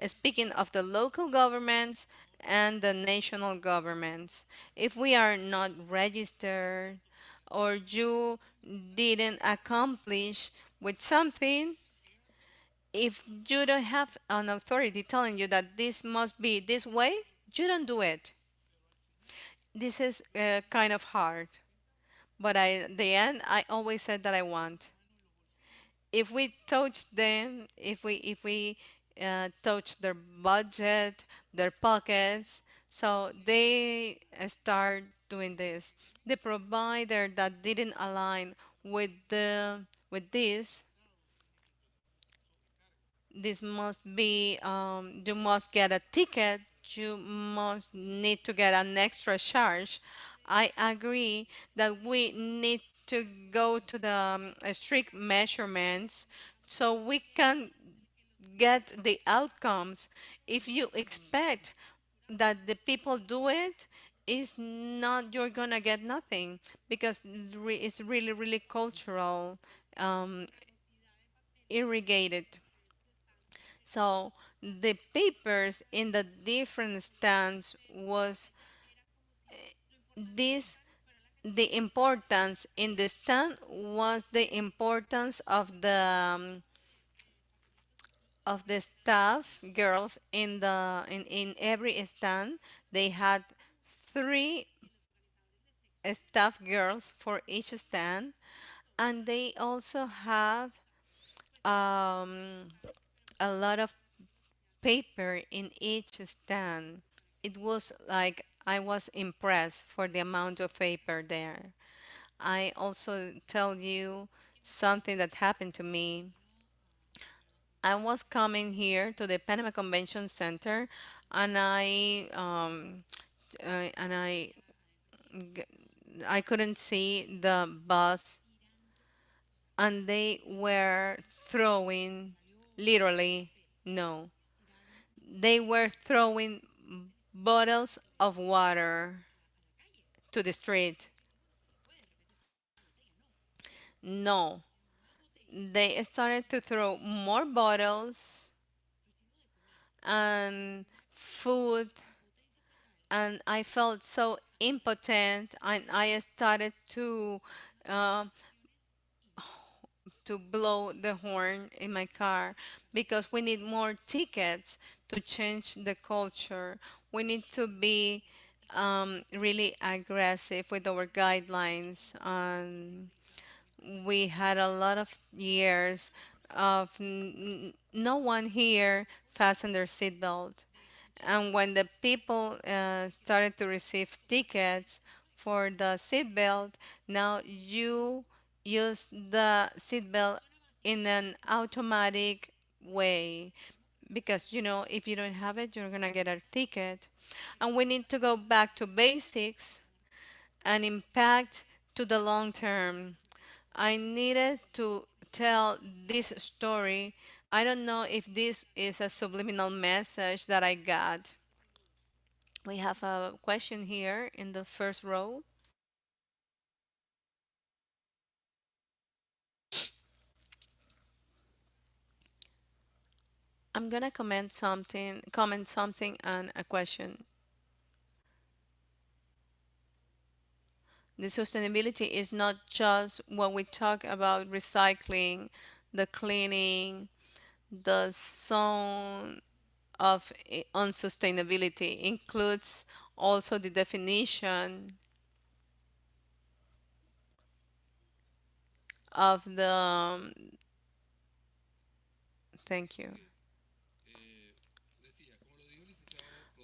Speaking of the local governments and the national governments, if we are not registered or you didn't accomplish with something, if you don't have an authority telling you that this must be this way, you don't do it. This is kind of hard. But the end, I always said that I want. If we touch them, if we touch their budget, their pockets, so they start doing this. The provider that didn't align with this must be you must get a ticket, you must need to get an extra charge. I agree that we need to go to the strict measurements so we can get the outcomes. If you expect that the people do it, is not, you're gonna get nothing, because it's really cultural, um, irrigated. So the papers in the different stands was this the importance in the stand was the importance of the staff girls in every stand. They had three staff girls for each stand, and they also have um, a lot of paper in each stand. It was like I was impressed for the amount of paper there. I also tell you something that happened to me. I was coming here to the Panama Convention Center, and and g- I couldn't see the bus, and they were throwing, literally, no, they were throwing bottles of water to the street. No, they started to throw more bottles and food, and I felt so impotent, and I started to uh, to blow the horn in my car because we need more tickets to change the culture. We need to be really aggressive with our guidelines. We had a lot of years of no one here fastened their seatbelt. And when the people started to receive tickets for the seatbelt, now you use the seatbelt in an automatic way because if you don't have it, you're gonna get a ticket. And we need to go back to basics and impact to the long term. I needed to tell this story. I don't know if this is a subliminal message that I got. We have a question here in the first row. I'm gonna comment something and a question. The sustainability is not just what we talk about recycling, the cleaning, the zone of unsustainability includes also the definition of the thank you.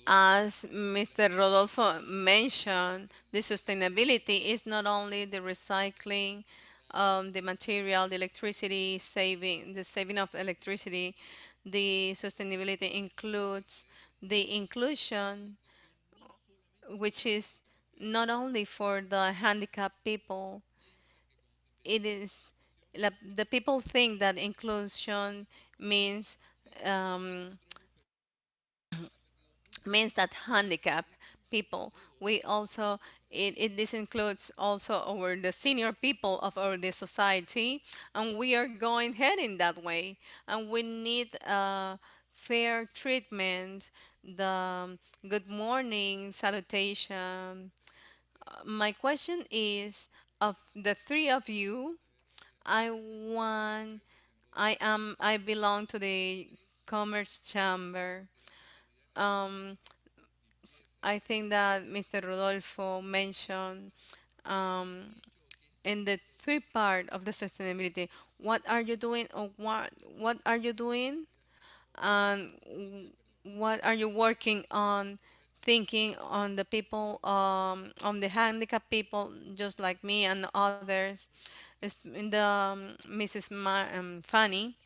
As Mr. Rodolfo mentioned, the sustainability is not only the recycling, the material, the electricity saving, the saving of electricity. The sustainability includes the inclusion, which is not only for the handicapped people. It is the people think that inclusion means um, means that handicap people we also this includes also our the senior people of our the society, and we are going heading that way, and we need fair treatment, the good morning salutation. My question is, of the three of you, I want I belong to the commerce chamber. um, I think that Mr. Rodolfo mentioned um, in the three part of the sustainability. What are you doing, or what are you doing, and what are you working on? Thinking on the people, on the handicapped people, just like me and others. In the Mrs. Fanny,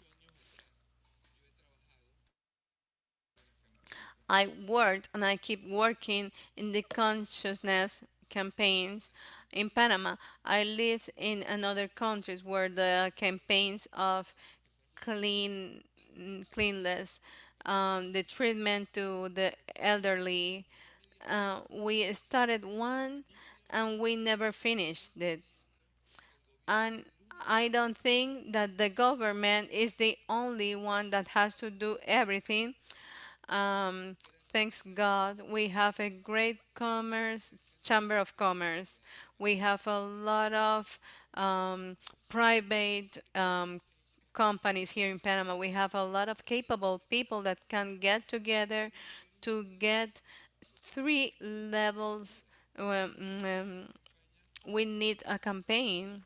I worked and I keep working in the consciousness campaigns in Panama. I lived in another countries where the campaigns of clean, cleanless, the treatment to the elderly. We started one and we never finished it. And I don't think that the government is the only one that has to do everything. um, Thanks God, we have a great commerce chamber of commerce. We have a lot of private companies here in Panama. We have a lot of capable people that can get together to get three levels. We need a campaign,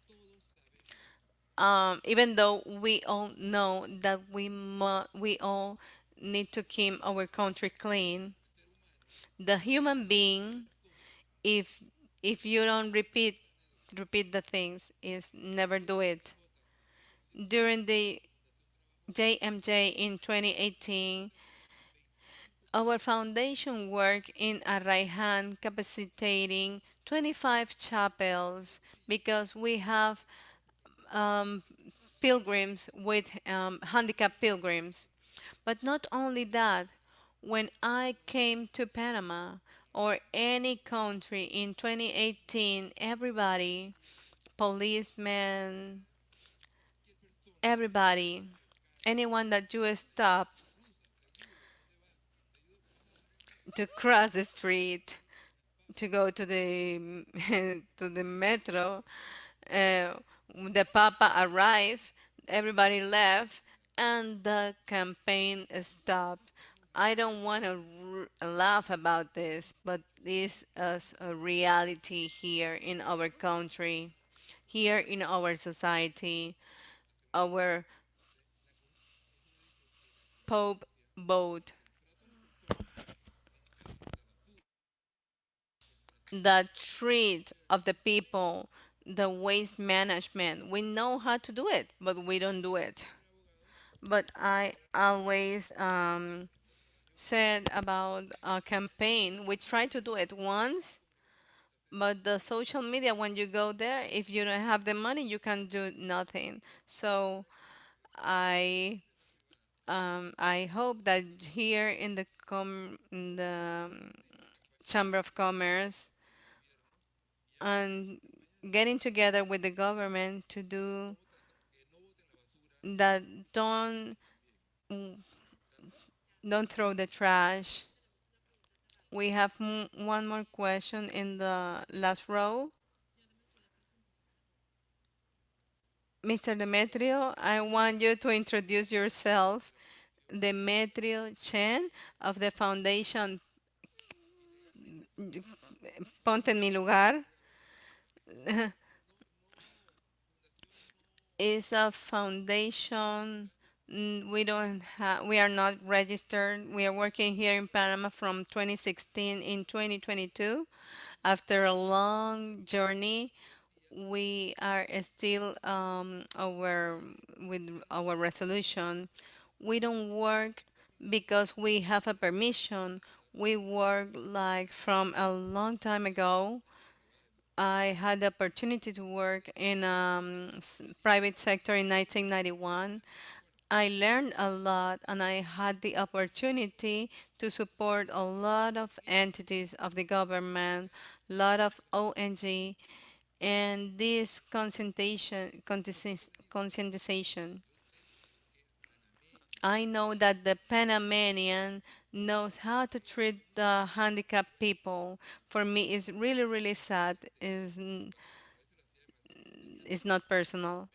even though we all know that we all need to keep our country clean. The human being, if you don't repeat the things, is never do it. During the JMJ in 2018, our foundation worked in Arraihan capacitating 25 chapels because we have um, pilgrims with handicapped pilgrims. But not only that, when I came to Panama or any country in 2018, everybody, policemen, everybody, anyone that you stop to cross the street, to go to the to the metro, the Papa arrived. everybody left and the campaign stopped. I don't want to laugh about this, but this is a reality here in our country, here in our society. Our Pope vote the treat of the people, the waste management. We know how to do it, but we don't do it. But I always said about a campaign, we try to do it once, but the social media, when you go there, if you don't have the money, you can do nothing. So I I hope that here in in the Chamber of Commerce and getting together with the government to do that, don't throw the trash. We have one more question in the last row. Mr. Demetrio, I want you to introduce yourself. Demetrio Chen of the foundation Ponte en mi lugar. Is a foundation. We are not registered. We are working here in Panama from 2016 in 2022. After a long journey, we are still with our resolution. We don't work because we have a permission. We work like from a long time ago. I had the opportunity to work in private sector in 1991. I learned a lot and I had the opportunity to support a lot of entities of the government, a lot of ONG, and this conscientization. I know that the Panamanian knows how to treat the handicapped people. For me, it's really, really sad. It's not personal.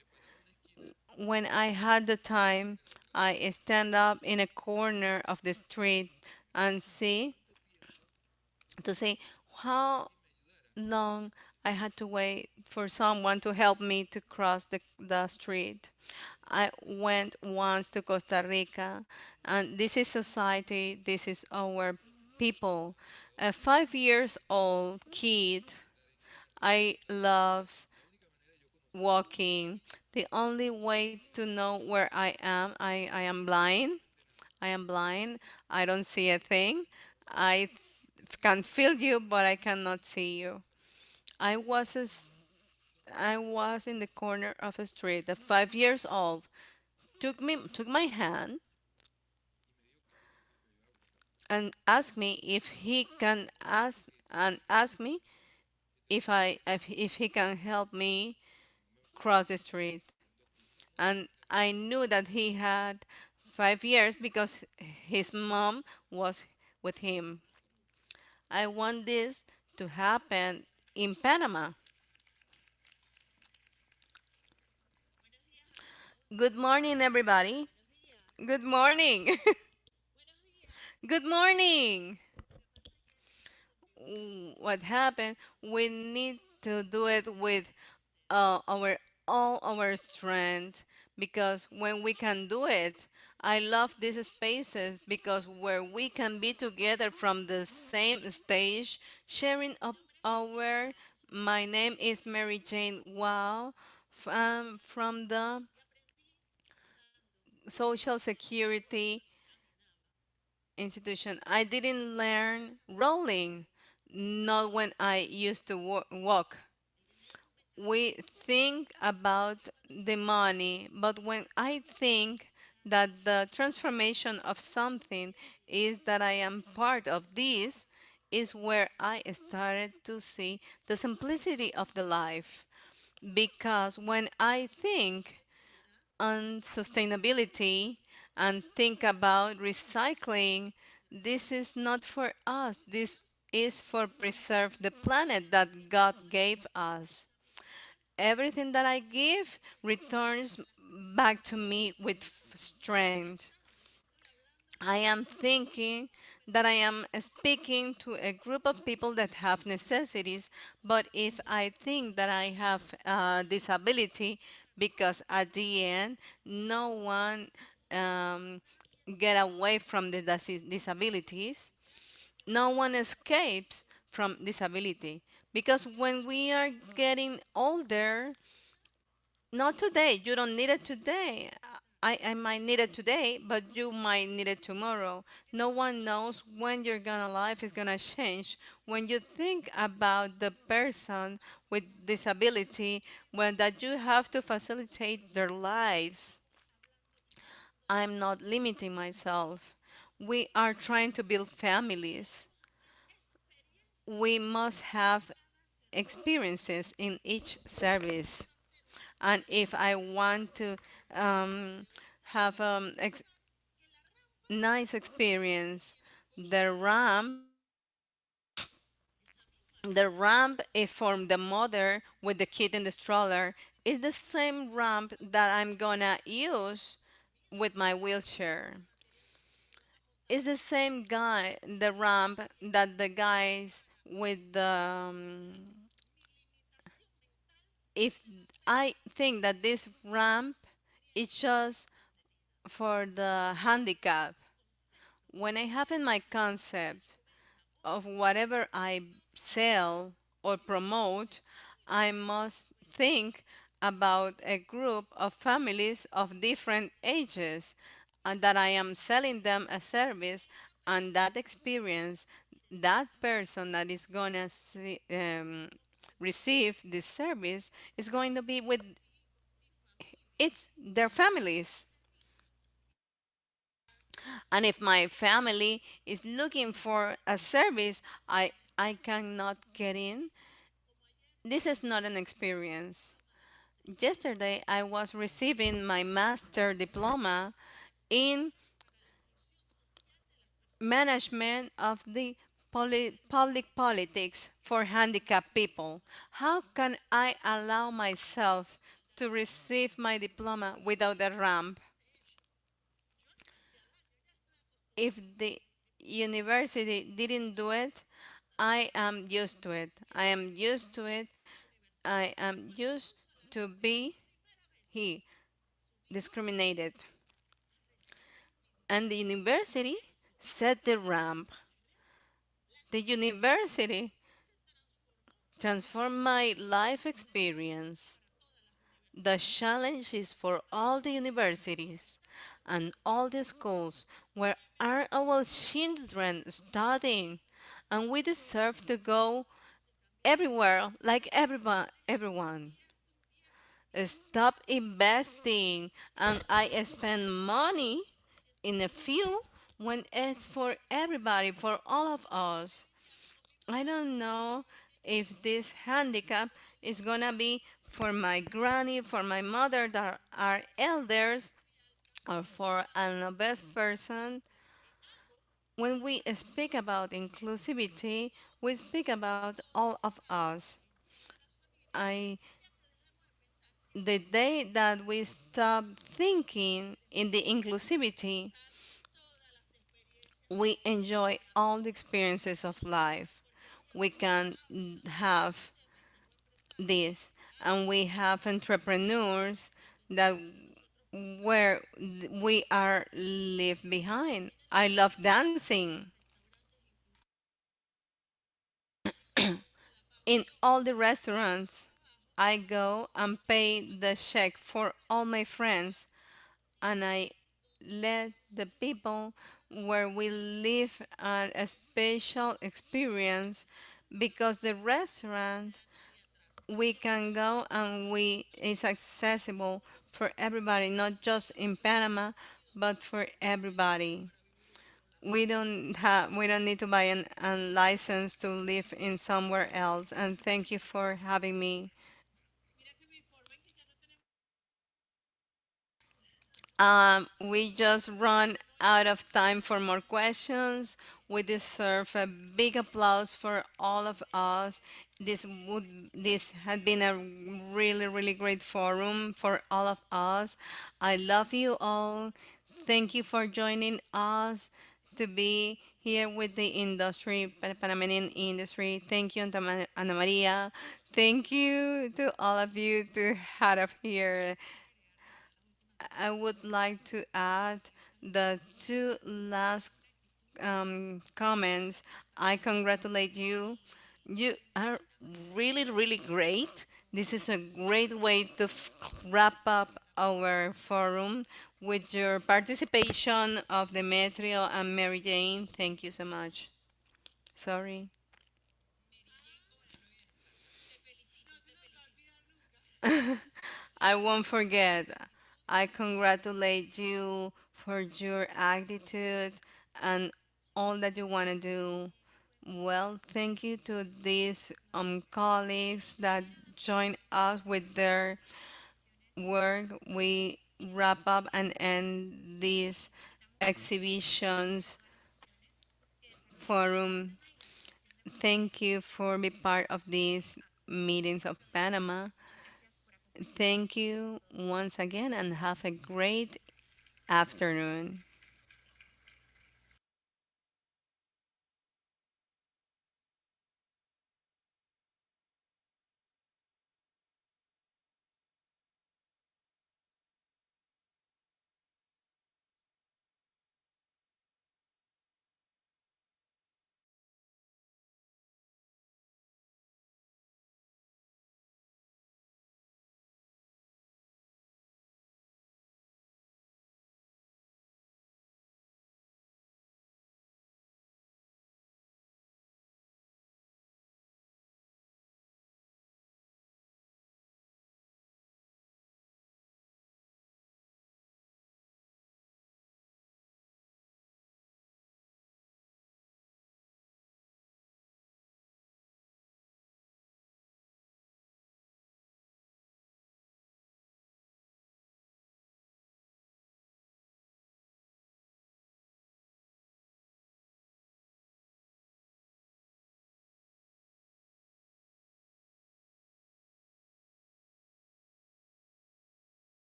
When I had the time, I stand up in a corner of the street and see to say how long I had to wait for someone to help me to cross the street. I went once to Costa Rica, and this is society, this is our people. A 5 years old kid, I loves walking. The only way to know where I am blind. I am blind. I don't see a thing. I can feel you, but I cannot see you. I was a s I was in the corner of a street. The 5 years old took my hand and asked me ask me if he can help me cross the street. And I knew that he had 5 years because his mom was with him. I want this to happen in Panama. Good morning, everybody. Good morning. Good morning. What happened? We need to do it with our all our strength because when we can do it, I love these spaces because where we can be together from the same stage, sharing up our. My name is Mary Jane Wow, from the Social Security institution. I didn't learn rolling, not when I used to walk. We think about the money, but when I think that the transformation of something is that I am part of this, is where I started to see the simplicity of the life. Because when I think on sustainability and think about recycling, this is not for us. This is for preserve the planet that God gave us. Everything that I give returns back to me with strength. I am thinking that I am speaking to a group of people that have necessities, but if I think that I have a disability, because at the end, no one get away from the disabilities, no one escapes from disability. Because when we are getting older, not today. You don't need it today. I might need it today, but you might need it tomorrow. No one knows when your gonna life is gonna change. When you think about the person with disability, when that you have to facilitate their lives, I'm not limiting myself. We are trying to build families. We must have experiences in each service. And if I want to have nice experience, the ramp, the ramp is for the mother with the kid in the stroller is the same ramp that I'm gonna use with my wheelchair. It's the same the ramp that the guys with the if I think that this ramp is just for the handicap. When I have in my concept of whatever I sell or promote, I must think about a group of families of different ages and that I am selling them a service and that experience, that person that is gonna receive this service is going to be with it's their families. And if my family is looking for a service I cannot get in, this is not an experience. Yesterday I was receiving my master diploma in management of the public politics for handicapped people. How can I allow myself to receive my diploma without a ramp? If the university didn't do it, I am used to it. I am used to it. I am used to be he discriminated. And the university set the ramp. The university transformed my life experience. The challenge is for all the universities and all the schools where are our children studying, and we deserve to go everywhere like everyone. Stop investing and I spend money in a few when it's for everybody, for all of us. I don't know if this handicap is gonna be for my granny, for my mother that are elders, or for an obese person. When we speak about inclusivity, we speak about all of us. I the day that we stop thinking in the inclusivity, we enjoy all the experiences of life. We can have this, and we have entrepreneurs that where we are left behind. I love dancing. In all the restaurants, I go and pay the check for all my friends, and I let the people where we live a special experience because the restaurant we can go and we is accessible for everybody, not just in Panama, but for everybody. We don't need to buy a license to live in somewhere else. And thank you for having me. We just run out of time for more questions. We deserve a big applause for all of us. This had been a really, really great forum for all of us. I love you all. Thank you for joining us to be here with the industry, Panamanian industry. Thank you, Ana Maria. Thank you to all of you to have up here. I would like to add the two last comments. I congratulate you. You are really, really great. This is a great way to wrap up our forum with your participation of Demetrio and Mary Jane. Thank you so much. Sorry. I won't forget. I congratulate you for your attitude and all that you want to do. Well, thank you to these colleagues that join us with their work. We wrap up and end these exhibitions forum. Thank you for being part of these meetings of Panama. Thank you once again and have a great afternoon.